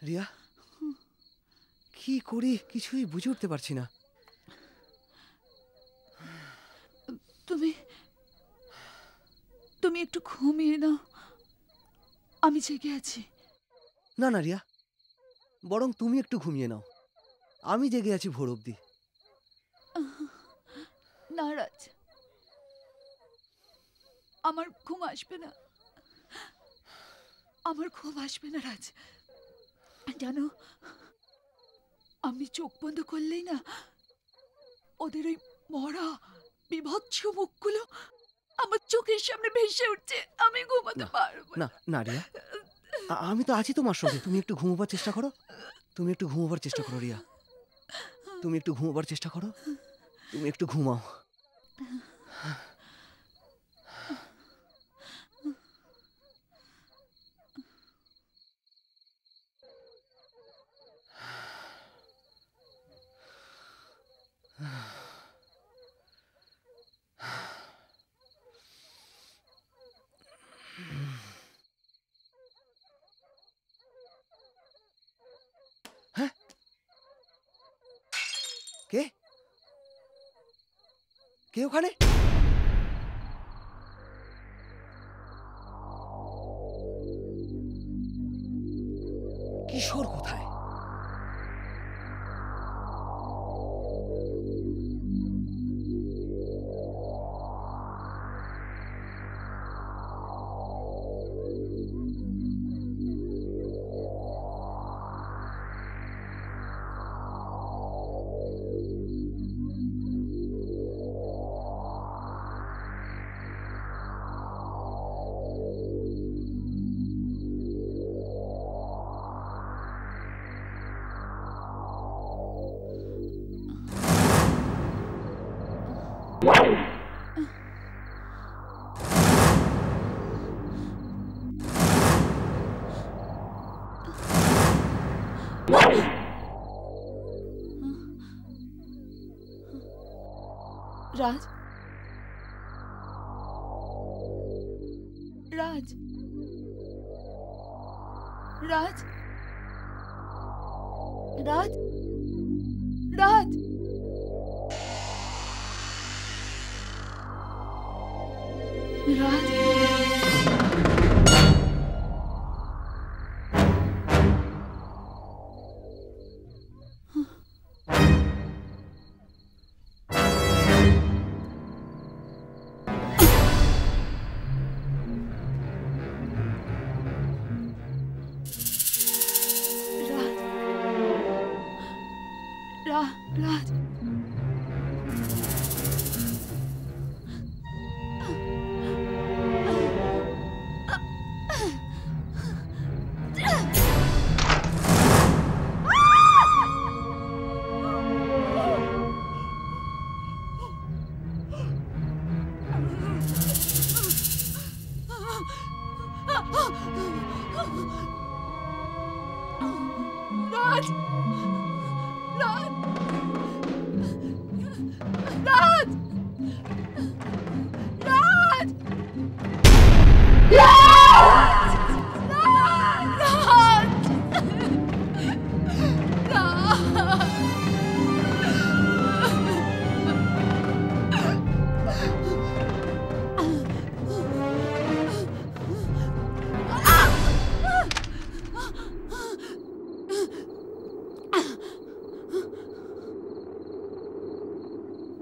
রিয়া, কি করি কিছুই বুঝে উঠতে পারছি না। তুমি তুমি একটু ঘুমিয়ে নাও, আমি জেগে আছি। না না রিয়া, বরং তুমি একটু ঘুমিয়ে নাও, আমি জেগে আছি ভোর অবধি। না রাজ, আমার ঘুম আসবে না, আমার ঘুম আসবে না রাজ। জানো, আমি চোখ বন্ধ করলেই না ওদের ওই মরা বিভৎস মুখগুলো আমার চোখের সামনে ভেসে উঠছে। আমি ঘুমাতে পারবো না। না রিয়া, আমি তো আছি তোমার সঙ্গে। তুমি একটু ঘুমোবার চেষ্টা করো, তুমি একটু ঘুমোবার চেষ্টা করো রিয়া, তুমি একটু ঘুমোবার চেষ্টা করো, তুমি একটু ঘুমাও। কে কে ওখানে? রাজ, রাজ, রাজ, রাজ, রাজ, রাজ। রাজ, রাজ, রাজ, রাজ, রাজ,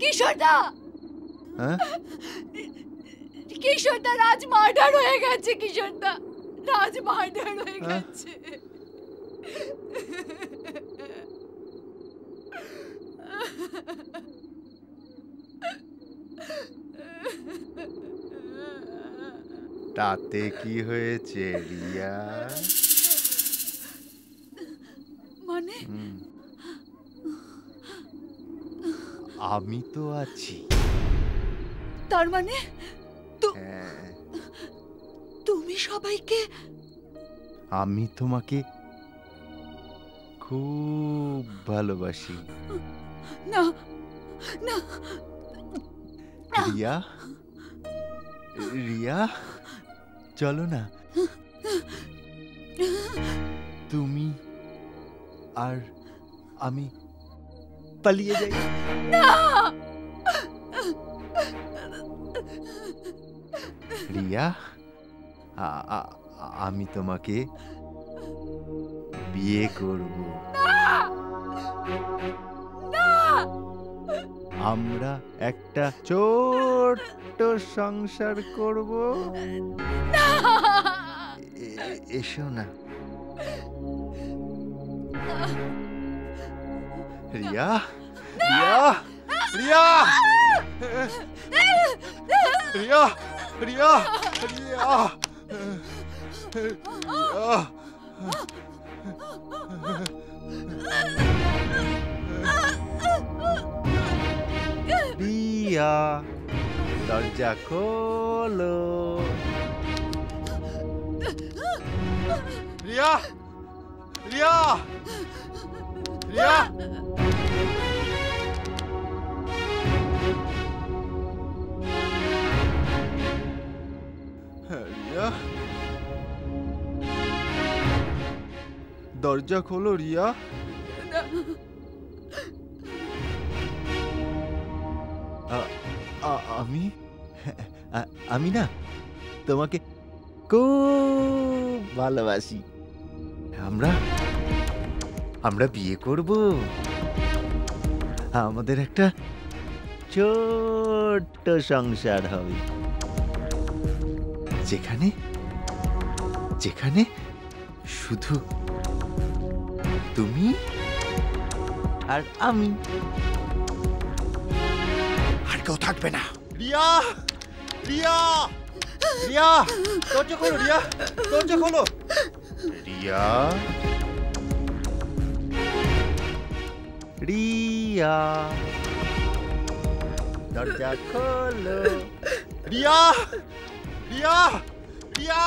কিশোরদা, কিশোরদা, রাজ মার্ডার হয়ে গেছে। কিশোরদা, রাজ মার্ডার হয়ে গেছে। তাতে কি হয়েছে রিয়া? মানে আমি তো আছি। তার মানে হ্যাঁ, তুমি সবাইকে। আমি তোমাকে খুব ভালোবাসি। না, না, রিয়া, রিয়া, চলো না, তুমি আর আমি পালিয়ে যাই। না, রিয়া, আমি তোমাকে বিয়ে করব। আমরা একটা ছোট্ট সংসার করব। এসো না রিয়া, রিয়া, রিয়া, রিয়া, রিয়া, রিয়া, রিয়া, দরজা খোলো। রিয়া, রিয়া, রিয়া, রিয়া, দরজা খোলো রিয়া। আমি আমি না তোমাকে খুব ভালোবাসি। আমরা বিয়ে করব। আমাদের একটা ছোট্ট সংসার হবে, যেখানে যেখানে শুধু তুমি আর আমি, আর কেউ থাকবে না। রিয়া, রিয়া, রিয়া, দরজা খোলো রিয়া, দরজা খোলো। রিয়া, রিয়া, দরজা খোলো। রিয়া, রিয়া, রিয়া!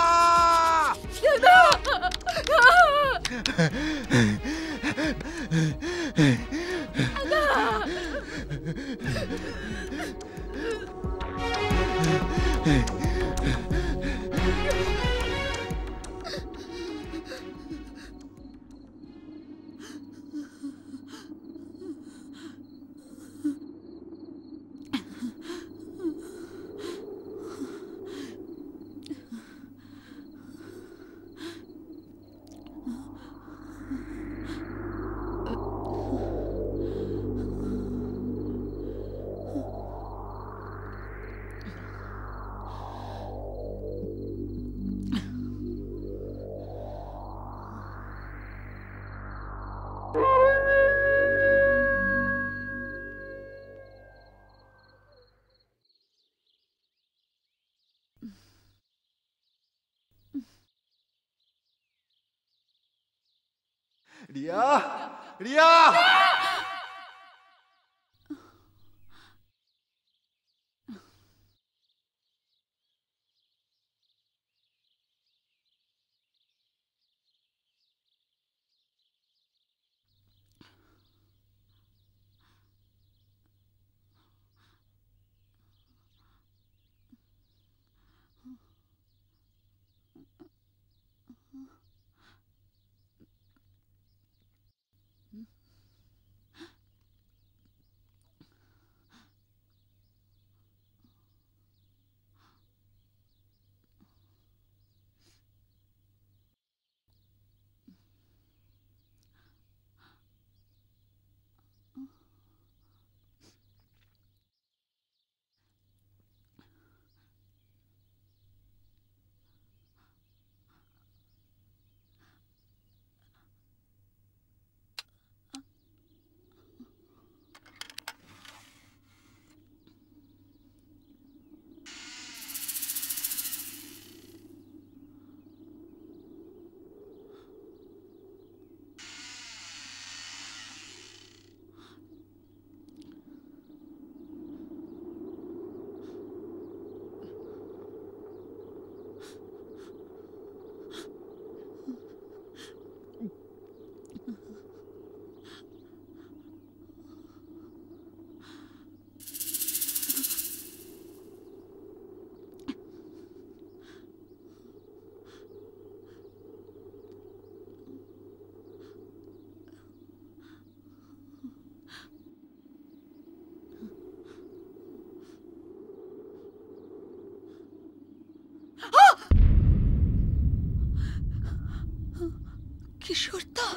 রিয়া, রিয়া! কিশোরদা,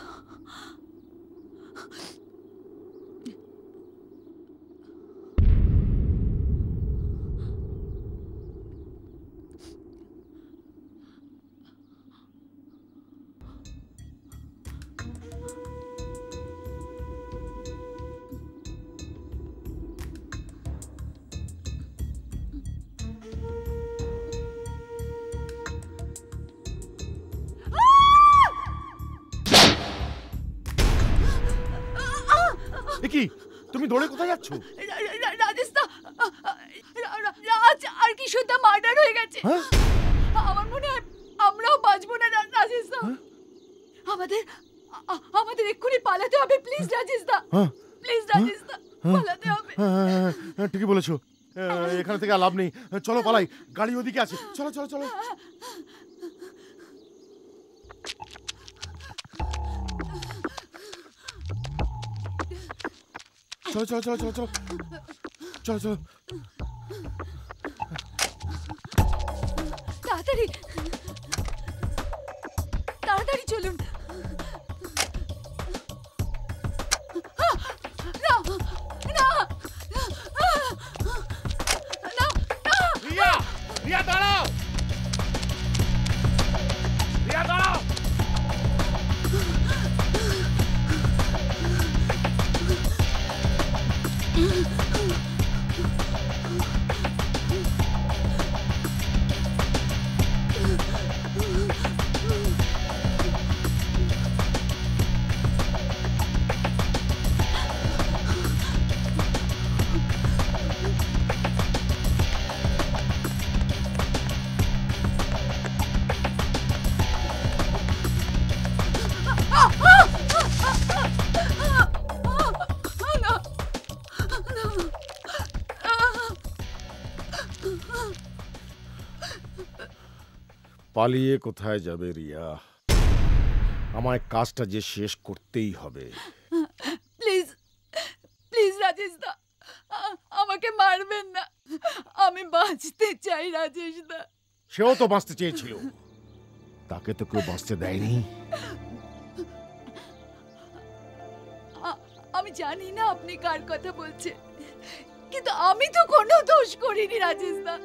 কি তুমি দৌড়ে কোথায় যাচ্ছ? রাজেশদা, রাজ আর কিশোরদা মার্ডার হয়ে গেছে। আমার মনে হয় আমরাও বাঁচবো না রাজেশদা। আমাদের এক্ষুনি পালাতে হবে। প্লিজ রাজেশদা, প্লিজ রাজেশদা, পালাতে হবে। ঠিকই বলেছো, এখানে থেকে আর লাভ নেই। চলো পালাই, গাড়ি ওদিকে আছে। চলো চলো চলো। চলো চলো চলো চলো চলো চলো চলো। তাড়াতাড়ি তাড়াতাড়ি চলুন। রিয়া, রিয়া দাঁড়াও, রিয়া দাঁড়াও। পালিয়ে কোথায় যাবে রিয়া? আমায় কাজটা যে শেষ করতেই হবে। প্লিজ প্লিজ রাজেশ দা, আমাকে মারবেন না, আমি বাঁচতে চাই রাজেশ দা। সেও তো বাঁচতে চেয়েছিল, তাকে তো কেউ বাঁচতে দেয়নি। আমি জানি না আপনি কার কথা বলছেন, কিন্তু আমি তো কোনো দোষ করিনি রাজেশ দা।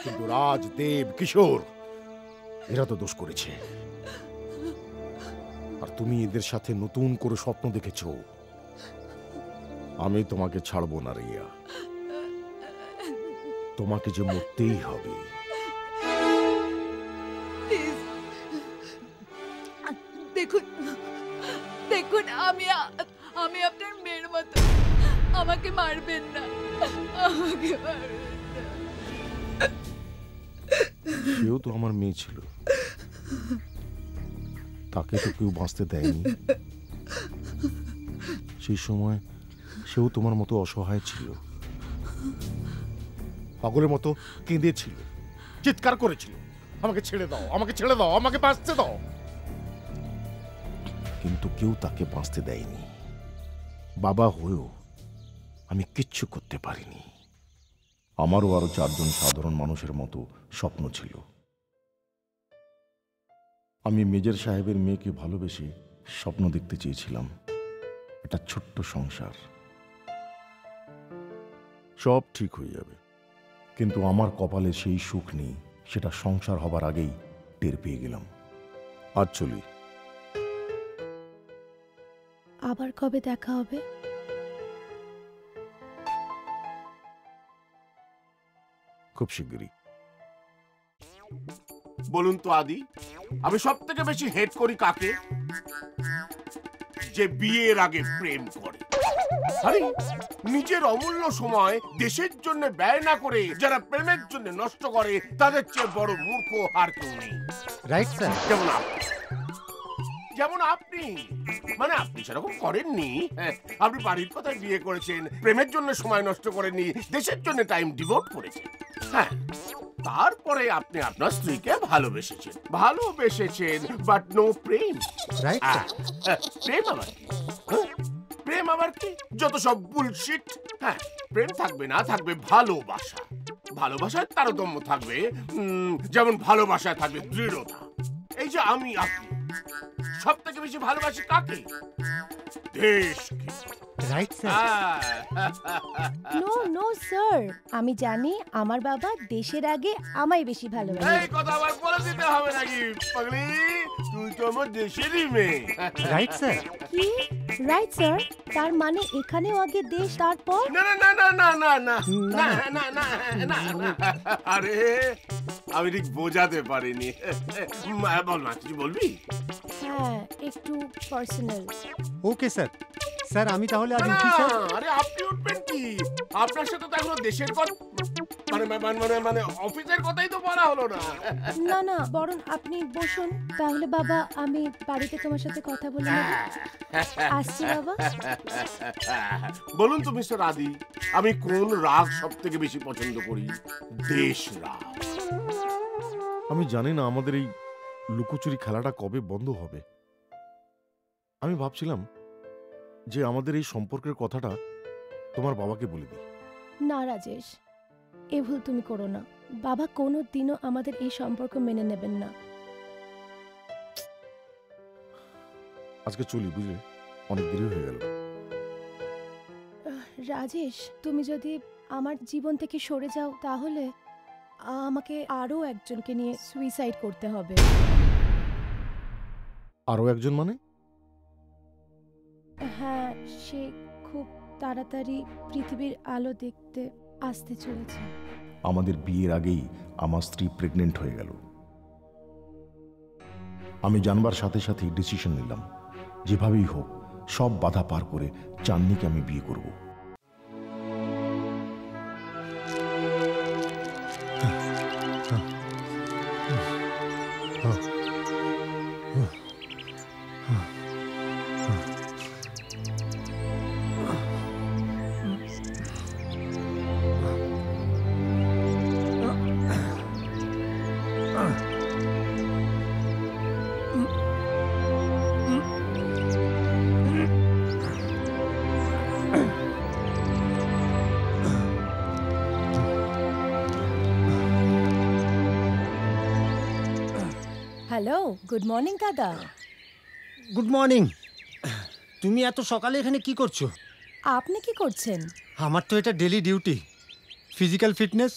কিন্তু রাজ, দেব, কিশোর এরা তো দোষ করেছে, আর তুমি এদের সাথে নতুন করে স্বপ্ন দেখেছ। আমি তোমাকে ছাড়বো না রিয়া, তোমাকে যে মরতেই হবে। দেখুন দেখুন, আমি আপনার মেয়ের মতো, আমাকে মারবেন না, আমাকে মারবেন না। সেও তো আমার মেয়ে ছিল, তাকে তো কেউ বাঁচতে দেয়নি। সেই সময় সেও তোমার মতো অসহায় ছিল, পাগলের মতো কেঁদেছিল, চিৎকার করেছিল, আমাকে ছেড়ে দাও, আমাকে ছেড়ে দাও, আমাকে বাঁচতে দাও। কিন্তু কেউ তাকে বাঁচতে দেয়নি। বাবা হয়েও আমি কিচ্ছু করতে পারিনি। আমারও আরো 4 জন সাধারণ মানুষের মতো স্বপ্ন ছিল। আমি মেজর সাহেবের মেয়েকে ভালোবেসে স্বপ্ন দেখতে চেয়েছিলাম, একটা ছোট্ট সংসার, সব ঠিক হয়ে যাবে। কিন্তু আমার কপালে সেই সুখ নেই, সেটা সংসার হবার আগেই টের পেয়ে গেলাম। আজ চলি। আবার কবে দেখা হবে? খুব শিগগিরই। বলুন তো আদি, আমি সব থেকে বেশি হেট করি কাকে? যে বিয়ের আগে প্রেম করে। আরে নিজের অমূল্য সময় দেশের জন্য ব্যয় না করে যারা প্রেমের জন্য নষ্ট করে, তাদের চেয়ে বড় মূর্খ আর কেউ নেই। Right sir. যেমন আপনি মানে আপনি সেরকম করেননি। আপনি বাড়ির কথায় বিয়ে করেছেন, প্রেমের জন্য সময় নষ্ট করেননি, দেশের জন্য টাইম ডিভোট করেছেন। হ্যাঁ, তারপরে আপনি আপনার স্ত্রীকে ভালোবেসেছেন, বাট নো প্রেম। রাইট। প্রেম আবার কি? প্রেম আবার কি? যত সব বুলশিট। হ্যাঁ, প্রেম থাকবে না, থাকবে ভালোবাসা। ভালোবাসায় তারতম্য থাকবে, যেমন ভালোবাসায় থাকবে দৃঢ়তা। এই যে আমি আপনি সব থেকে বেশি ভালোবাসি কাকে? দেশকে। Right sir. No no sir, আমি জানি আমার বাবা দেশের আগে আমায় বেশি ভালোবাসে। এই কথা আবার বলে দিতে হবে নাকি পাগলি? তুই তো আমার দেশেরই মেয়ে। Right sir. কি রাইট স্যার? তার মানে এখানেও আগে দেশ, তারপর? না না না না না না না না না না না, আরে আমি ঠিক বোঝাতে পারিনি। বল না, তুই বলবি? হ্যাঁ, একটু পার্সোনাল। Okay sir. স্যার আমি তাহলে আজ উঠি স্যার। আরে আপনি উঠবেন কি? আপনার সাথে তো এখনো দেশের কথা মানে অফিসের কথাই তো বলা হলো না। না না, বরং আপনি বসুন। তাহলে বাবা, আমি বাড়িতে তোমার সাথে কথা বলে নেব। আসছি বাবা। বলুন তো মিস্টার আদি, আমি কোন রাগ সব থেকে বেশি পছন্দ করি? দেশ রাগ। আমি জানি না আমাদের এই লুকোচুরি খেলাটা কবে বন্ধ হবে। আমি ভাবছিলাম যে আমাদের এই সম্পর্কের কথাটা তোমার বাবাকে বলে দিই। না রাজেশ, এ ভুল তুমি করো না। বাবা কোনো দিনও আমাদের এই সম্পর্ক মেনে নেবেন না। আজকে চলি, বুঝলে? অনেক দেরি হয়ে গেল। রাজেশ, তুমি যদি আমার জীবন থেকে সরে যাও তাহলে আমাকে আরো একজনকে নিয়ে সুইসাইড করতে হবে। আরো একজন মানে? হ্যাঁ, সে খুব তাড়াতাড়ি পৃথিবীর আলো দেখতে আসতে চলেছে। আমাদের বিয়ের আগেই আমার স্ত্রী প্রেগনেন্ট হয়ে গেল। আমি জানবার সাথে সাথেই ডিসিশন নিলাম, যেভাবেই হোক সব বাধা পার করে চাঁদনিকে আমি বিয়ে করব। হ্যালো, গুড মর্নিং দাদা। Good morning. তুমি এত সকালে এখানে কি করছো? আপনি কি করছেন? আমার তো এটা ডেলি ডিউটি, ফিজিক্যাল ফিটনেস,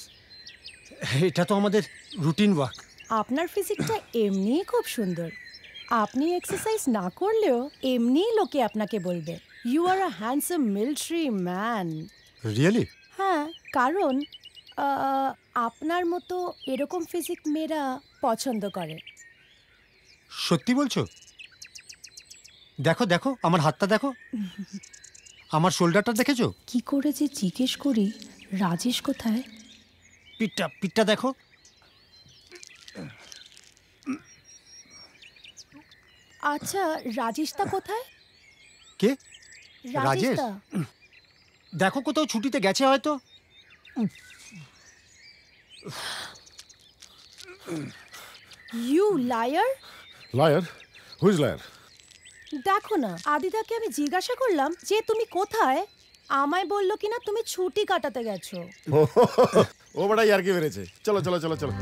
এটা তো আমাদের রুটিন ওয়ার্ক। আপনার ফিজিকটা এমনিই খুব সুন্দর। আপনি এক্সারসাইজ না করলেও এমনিই লোকে আপনাকে বলবে you are a handsome military man. Really? হ্যাঁ, কারণ আপনার মতো এরকম ফিজিক মেয়েরা পছন্দ করে। সত্যি বলছো? দেখো দেখো আমার হাতটা দেখো, আমার শোল্ডারটা দেখেছো? কি করে যে জিজ্ঞেস করি রাজেশ কোথায়? পিঠটা পিঠটা দেখো। আচ্ছা, রাজেশদা কোথায়? কে? রাজেশ? রাজেশদা দেখো কোথাও ছুটিতে গেছে হয়তো। You liar. Liar? Who is liar? দেখো না, আদিদাকে আমি জিজ্ঞাসা করলাম যে তুমি কোথায়, আমায় বললো কিনা তুমি ছুটি কাটাতে গেছো। ও বড় ইয়ার কি বেরেছে। চলো চলো চলো চলো।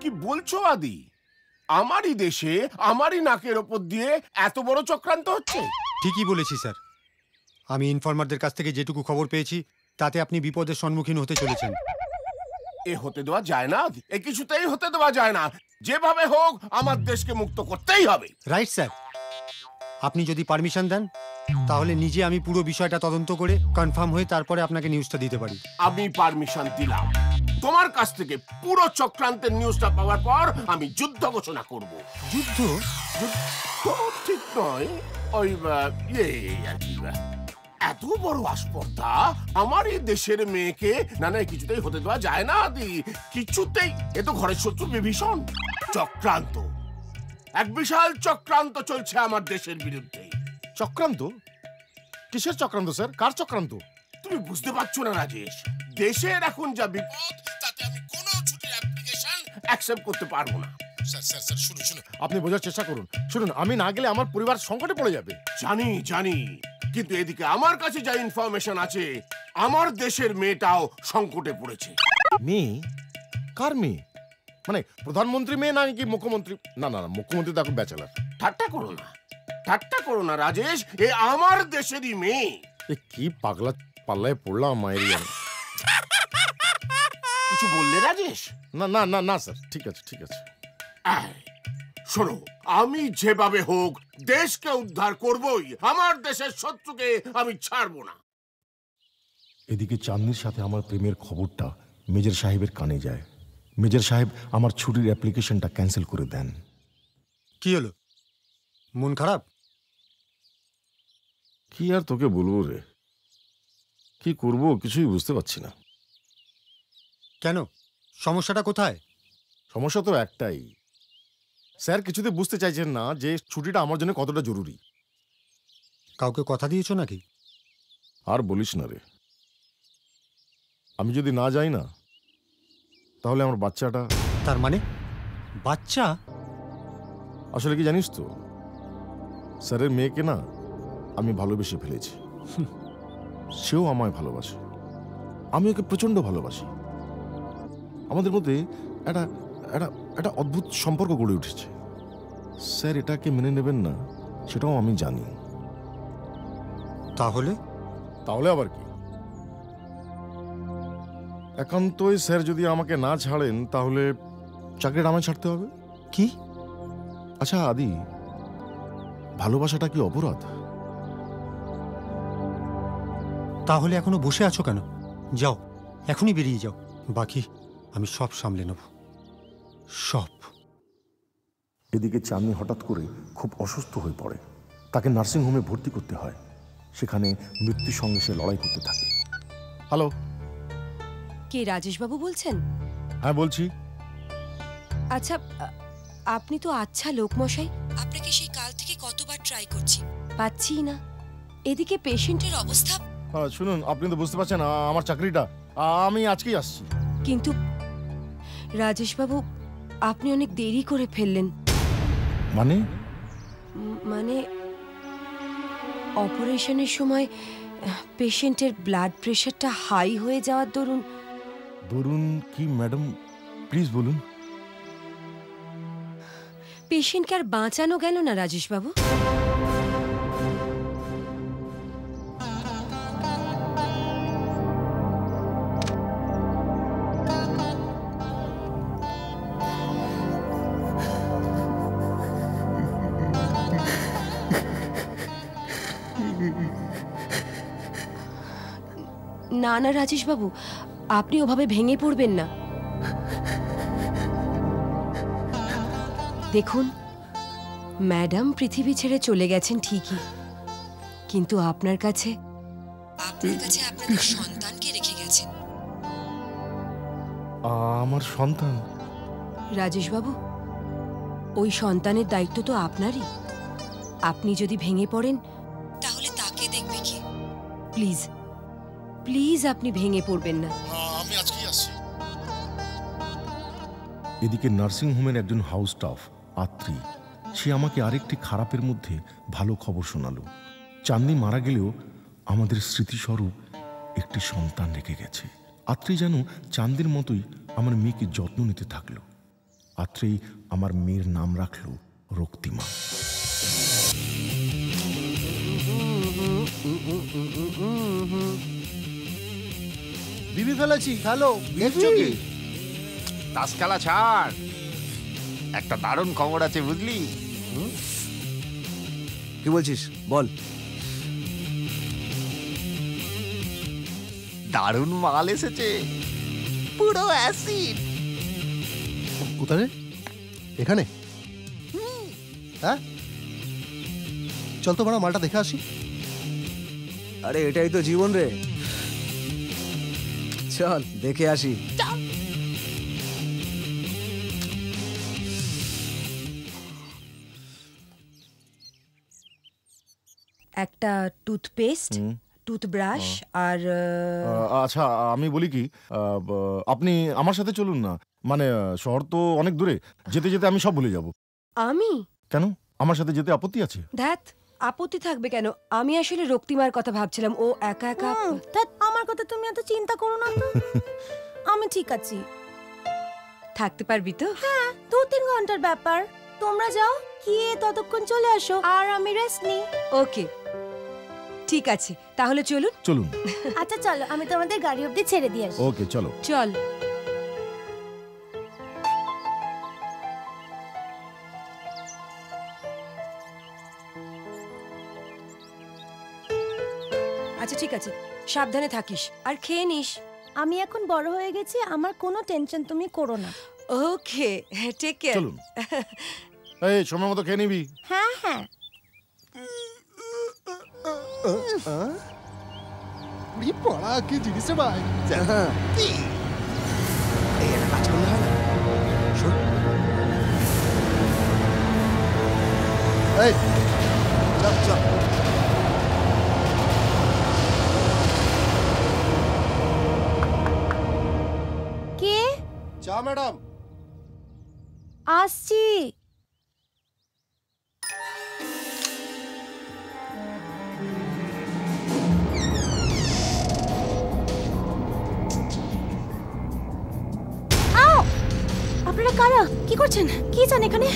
কি বলছো আদি? আমারই দেশে আমারই নাকের ওপর দিয়ে এত বড় চক্রান্ত হচ্ছে? ঠিকই বলেছি স্যার। আমি ইনফরমারদের কাছ থেকে যেটুকু খবর পেয়েছি তাতে আপনি বিপদের সম্মুখীন হতে চলেছেন। এ হতে দেওয়া যায় না, এ কিছুতেই হতে দেওয়া যায় না। যেভাবে হোক আমার দেশকে মুক্ত করতেই হবে। Right sir. আপনি যদি পারমিশন দেন তাহলে নিজে আমি পুরো বিষয়টা তদন্ত করে কনফার্ম হয়ে তারপরে আপনাকে নিউজটা দিতে পারি। আমি পারমিশন দিলাম। তোমার কাছ থেকে পুরো চক্রান্তের নিউজটা পাওয়ার পর আমি যুদ্ধ ঘোষণা করব। যুদ্ধ? ঠিক নয়, ওই ইয়ে আর কি, এত বড় আসপর্দা আমার এই দেশের মেয়েকে না না কিছুতেই হতে দেওয়া যায় না আদি, কিছুতেই। এ তো ঘরের শত্রু বিভীষণ। চক্রান্ত, এক বিশাল চক্রান্ত চলছে আমার দেশের বিরুদ্ধে। চক্রান্ত? কিসের চক্রান্ত স্যার? কার চক্রান্ত? তুমি বুঝতে পারছো না রাজেশ, দেশের এখন যা বিপদ তাতে আমি কোনো ছুটির অ্যাপ্লিকেশন অ্যাকসেপ্ট করতে পারবো না। স্যার স্যার স্যার শুনুন শুনুন, আপনি বোঝার চেষ্টা করুন। শুনুন, আমি না গেলে আমার পরিবার সংকটে পড়ে যাবে। জানি জানি, কিন্তু এদিকে আমার কাছে যা ইনফরমেশন আছে আমার দেশের মেয়েটাও সংকটে পড়েছে। মেয়ে? কার মেয়ে? মানে প্রধানমন্ত্রী মেয়ে নাকি মুখ্যমন্ত্রী? না না, মুখ্যমন্ত্রী তো এখন ব্যাচেলার। ঠাট্টা করো না, ঠাট্টা করো না রাজেশ, এ আমার দেশেরই মেয়ে। এ কি পাগলা পাল্লায় পড়লাম মায়ের। কিছু বললে রাজেশ? না না না না স্যার, ঠিক আছে ঠিক আছে। শোনো, আমি যেভাবে হোক দেশকে উদ্ধার করবই, আমার দেশের শত্রুকে আমি ছাড়বো না। এদিকে চাঁদনির সাথে আমার প্রেমের খবরটা মেজর সাহেবের কানে যায়। মেজর সাহেব আমার ছুটির অ্যাপ্লিকেশনটা ক্যান্সেল করে দেন। কি হলো, মন খারাপ? কি আর তোকে বলবো রে, কি করব কিছুই বুঝতে পারছি না। কেন, সমস্যাটা কোথায়? সমস্যা তো একটাই, স্যার কিছুতে বুঝতে চাইছেন না যে ছুটিটা আমার জন্য কতটা জরুরি। কাউকে কথা দিয়েছো নাকি? আর বলিস না রে, আমি যদি না যাই না তাহলে আমার বাচ্চাটা। তার মানে বাচ্চা? আসলে কি জানিস তো, স্যারের মেয়েকে না আমি ভালোবেসে ফেলেছি। সেও আমায় ভালোবাসে, আমি ওকে প্রচন্ড ভালোবাসি। আমাদের মধ্যে একটা একটা একটা অদ্ভুত সম্পর্ক গড়ে উঠেছে। স্যার এটাকে মেনে নেবেন না সেটাও আমি জানি। তাহলে? তাহলে আবার কি, একান্তই স্যার যদি আমাকে না ছাড়েন তাহলে চাকরিটা আমায় ছাড়তে হবে। কি? আচ্ছা আদি, ভালোবাসাটা কি অপরাধ? তাহলে এখনো বসে আছো কেন? যাও, এখনই বেরিয়ে যাও, বাকি আমি সব সামলে নেব, সব। এদিকে চাঁদনি হঠাৎ করে খুব অসুস্থ হয়ে পড়ে, তাকে নার্সিংহোমে ভর্তি করতে হয়। সেখানে মৃত্যুর সঙ্গে সে লড়াই করতে থাকে। হ্যালো, কে রাজেশবাবু বলছেন? হ্যাঁ বলছি। আচ্ছা, আপনি তো আচ্ছা লোকমশাই, আপনাকে সেই কাল থেকে কতবার ট্রাই করছি, পাচ্ছি না। এদিকে পেশেন্টের অবস্থা। শুনুন, আপনি তো বুঝতে পারছেন আমার চাকরিটা, আমি আজকেই আসছি। কিন্তু রাজেশবাবু, আপনি অনেক দেরি করে ফেললেন। মানে? মানে অপারেশনের সময় পেশেন্টের ব্লাড প্রেশারটা হাই হয়ে যাওয়ার দরুন। বলুন কি ম্যাডাম, প্লিজ বলুন। পেশেন্টকে আর বাঁচানো গেল না রাজেশবাবু। না না রাজেশবাবু, আপনি ওভাবে ভেঙে পড়বেন না। দেখুন, ম্যাডাম পৃথিবী ছেড়ে চলে গেছেন ঠিকই, কিন্তু আপনার কাছে আপনার সন্তানকে রেখে গেছেন। আমার সন্তান? রাজেশবাবু, ওই সন্তানের দায়িত্ব তো আপনারই। আপনি যদি ভেঙে পড়েন তাহলে তাকে দেখবে কে? প্লিজ প্লিজ আপনি ভেঙে পড়বেন না। আমি আজকেই আসছি। এদিকে নার্সিং হোমের একজন হাউস স্টাফ আত্রি, সে আমাকে আরেকটি খারাপের মধ্যে ভালো খবর শোনালো। চাঁদনি মারা গেলেও আমাদের স্মৃতিস্বরূপ একটি সন্তান রেখে গেছে। আত্রি যেন চাঁদের মতোই আমার মেয়েকে যত্ন নিতে থাকলো। আত্রি আমার মেয়ের নাম রাখলো রক্তিমা। বিবি ফেলেছি, হ্যালো, দেখছো কি? তাস খেলা ছাড়, একটা দারুণ খবর আছে বুঝলি? কি বলছিস বল। দারুণ মাল এসেছে, পুরো অ্যাসিড। কোথায়? এখানে? হ্যাঁ, চল তো বড় মালটা দেখে আসি। আরে এটাই তো জীবন রে, চল দেখে আসি। একটা টুথপেস্ট, টুথব্রাশ আর আচ্ছা, আমি বলি কি, আপনি আমার সাথে চলুন না। মানে শহর তো অনেক দূরে, যেতে যেতে আমি সব ভুলে যাব। আমি? কেন, আমার সাথে যেতে আপত্তি আছে? ধ্যাত, আপত্তি থাকবে কেন? আমি আসলে রক্তিমার কথা ভাবছিলাম। ও একা একা। আমার কথা তুমি এত চিন্তা করো না তো। আমি ঠিক আছি। থাকতে পারবি তো? হ্যাঁ, 2-3 ঘন্টার ব্যাপার। তোমরা যাও, গিয়ে ততক্ষণ চলে আসো, আর আমি রেস্ট নিই। ওকে, ঠিক আছে, তাহলে চলুন। চলুন। আচ্ছা চলো, আমি তোমাদের গাড়ি অবধি ছেড়ে দিয়ে আসি। ওকে, চলো। চল। আচ্ছা ঠিক আছে, সাবধানে থাকিস আর খেয়ে নিস। আমি এখন বড় হয়ে গেছি, আমার কোনো টেনশন তুমি করো না। ওকে, টেক কেয়ার। চলুন। এই সময় মতো খেয়ে নিবি। হ্যাঁ হ্যাঁ। পড়া কি জিনিস রে ভাই? এই একটা কাজ করলে হয় না? শোন, এই চল চল। কে? চা ম্যাডাম। আসছি। আপনারা কারা? কি করছেন? কি চান এখানে?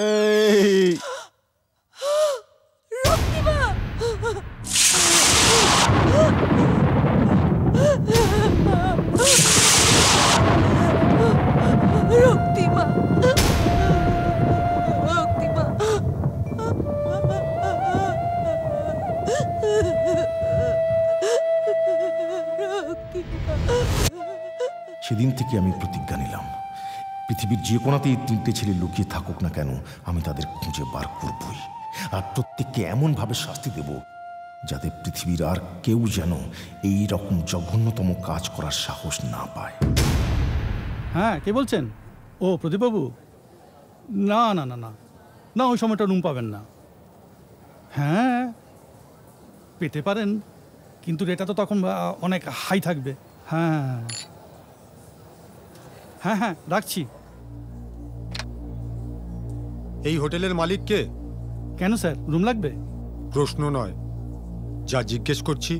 এই রক্তিমা, রক্তিমা। সেদিন থেকে আমি প্রতিজ্ঞা নিলাম, পৃথিবীর যে কোনাতেই 3টে ছেলে লুকিয়ে থাকুক না কেন, আমি তাদের খুঁজে বার করবই। আর প্রত্যেককে এমনভাবে শাস্তি দেব যাতে পৃথিবীর আর কেউ যেন এই রকম জঘন্যতম কাজ করার সাহস না পায়। হ্যাঁ, কে বলছেন? ও প্রদীপবাবু, না না না না না, ওই সময়টা রুম পাবেন না। হ্যাঁ পেতে পারেন, কিন্তু রেটটা তো তখন অনেক হাই থাকবে। হ্যাঁ হ্যাঁ হ্যাঁ, রাখছি। এই হোটেলের মালিক কে? কেন স্যার, রুম লাগবে? প্রশ্ন নয়, যা জিজ্ঞেস করছি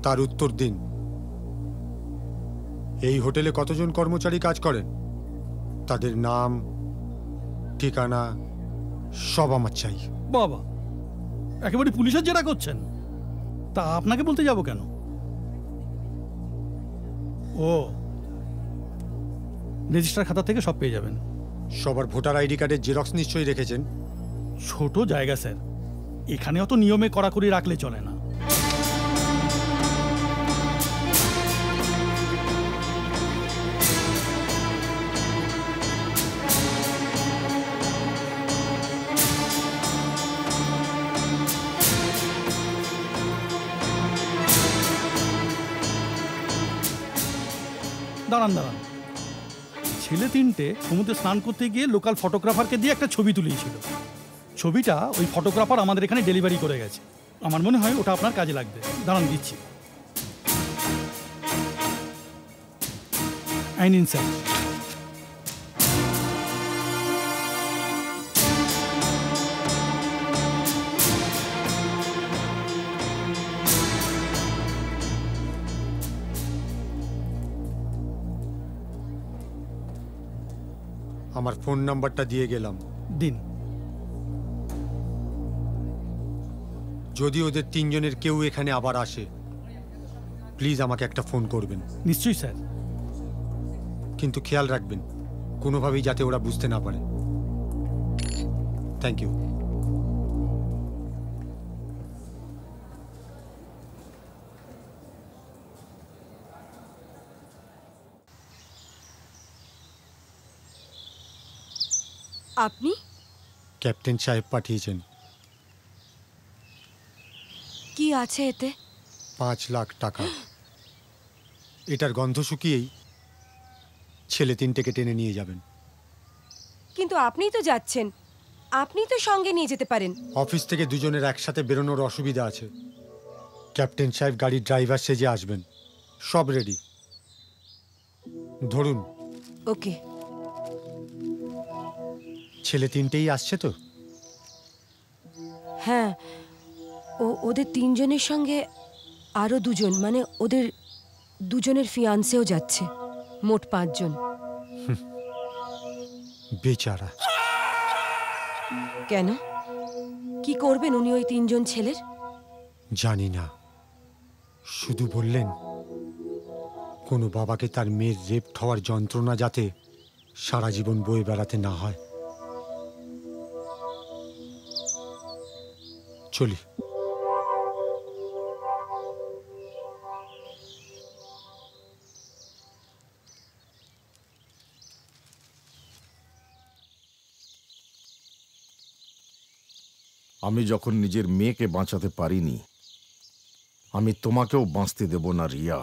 তার উত্তর দিন। এই হোটেলে কতজন কর্মচারী কাজ করেন? তাদের নাম, ঠিকানা সব আমার চাই। বাবা, একেবারে পুলিশের জেরা করছেন? তা আপনাকে বলতে যাব কেন? ও, রেজিস্টার খাতা থেকে সব পেয়ে যাবেন। সবার ভোটার আইডি কার্ডের জেরক্স নিশ্চয়ই রেখেছেন? ছোট জায়গা স্যার, এখানে অত নিয়মে কড়াকড়ি রাখলে চলে না। দাঁড়ান দাঁড়ান, ছেলে 3টে সমুদ্রে স্নান করতে গিয়ে লোকাল ফটোগ্রাফারকে দিয়ে একটা ছবি তুলিয়েছিল। ছবিটা ওই ফটোগ্রাফার আমাদের এখানে ডেলিভারি করে গেছে। আমার মনে হয় ওটা আপনার কাজে লাগবে। দাঁড়ান, দিচ্ছি। এই নিন স্যার। আমার ফোন নাম্বারটা দিয়ে গেলাম। দিন। যদি ওদের 3 জনের কেউ এখানে আবার আসে, প্লিজ আমাকে একটা ফোন করবেন। নিশ্চয়ই স্যার। কিন্তু খেয়াল রাখবেন কোনোভাবেই যাতে ওরা বুঝতে না পারে। Thank you. আপনি? ক্যাপ্টেন সাহেব পাঠিয়েছেন। কি আছে এতে? 5 লাখ টাকা। এটার গন্ধ শুকিয়েই ছেলে 3টেকে টেনে নিয়ে যাবেন। কিন্তু আপনিই তো যাচ্ছেন, আপনি তো সঙ্গে নিয়ে যেতে পারেন। অফিস থেকে 2 জনের একসাথে বেরোনোর অসুবিধা আছে। ক্যাপ্টেন সাহেব গাড়ির ড্রাইভার সেজে আসবেন। সব রেডি, ধরুন। ওকে। ছেলে 3টেই আসছে তো? হ্যাঁ, ওদের 3 জনের সঙ্গে আরো 2 জন, মানে ওদের 2 জনের ফিয়ান্সেও যাচ্ছে। মোট 5 জন। বেচারা। কেন, কি করবেন উনি ওই 3 জন ছেলের? জানি না, শুধু বললেন কোনো বাবাকে তার মেয়ের রেপ হওয়ার যন্ত্রণা যাতে সারা জীবন বয়ে বেড়াতে না হয়। চলি। আমি যখন নিজের মেয়েকে বাঁচাতে পারিনি, আমি তোমাকেও বাঁচতে দেব না রিয়া,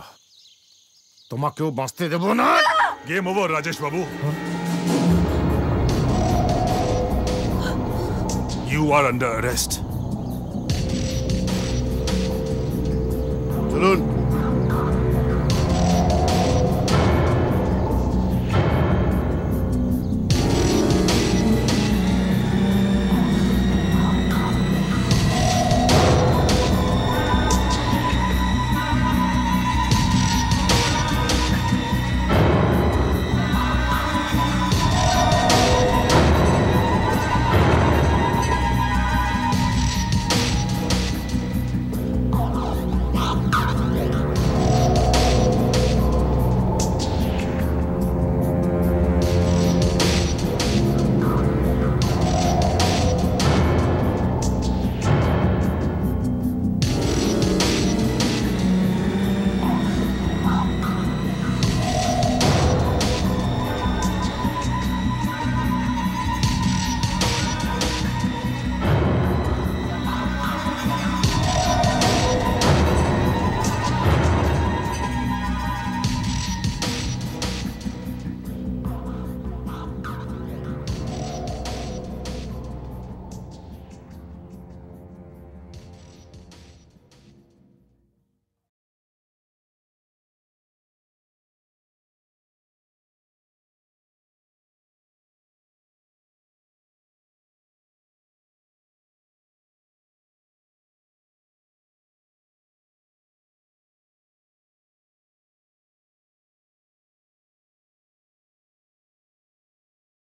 তোমাকেও বাঁচতে দেব না। Game over Rajesh babu. You are under arrest. চলুন।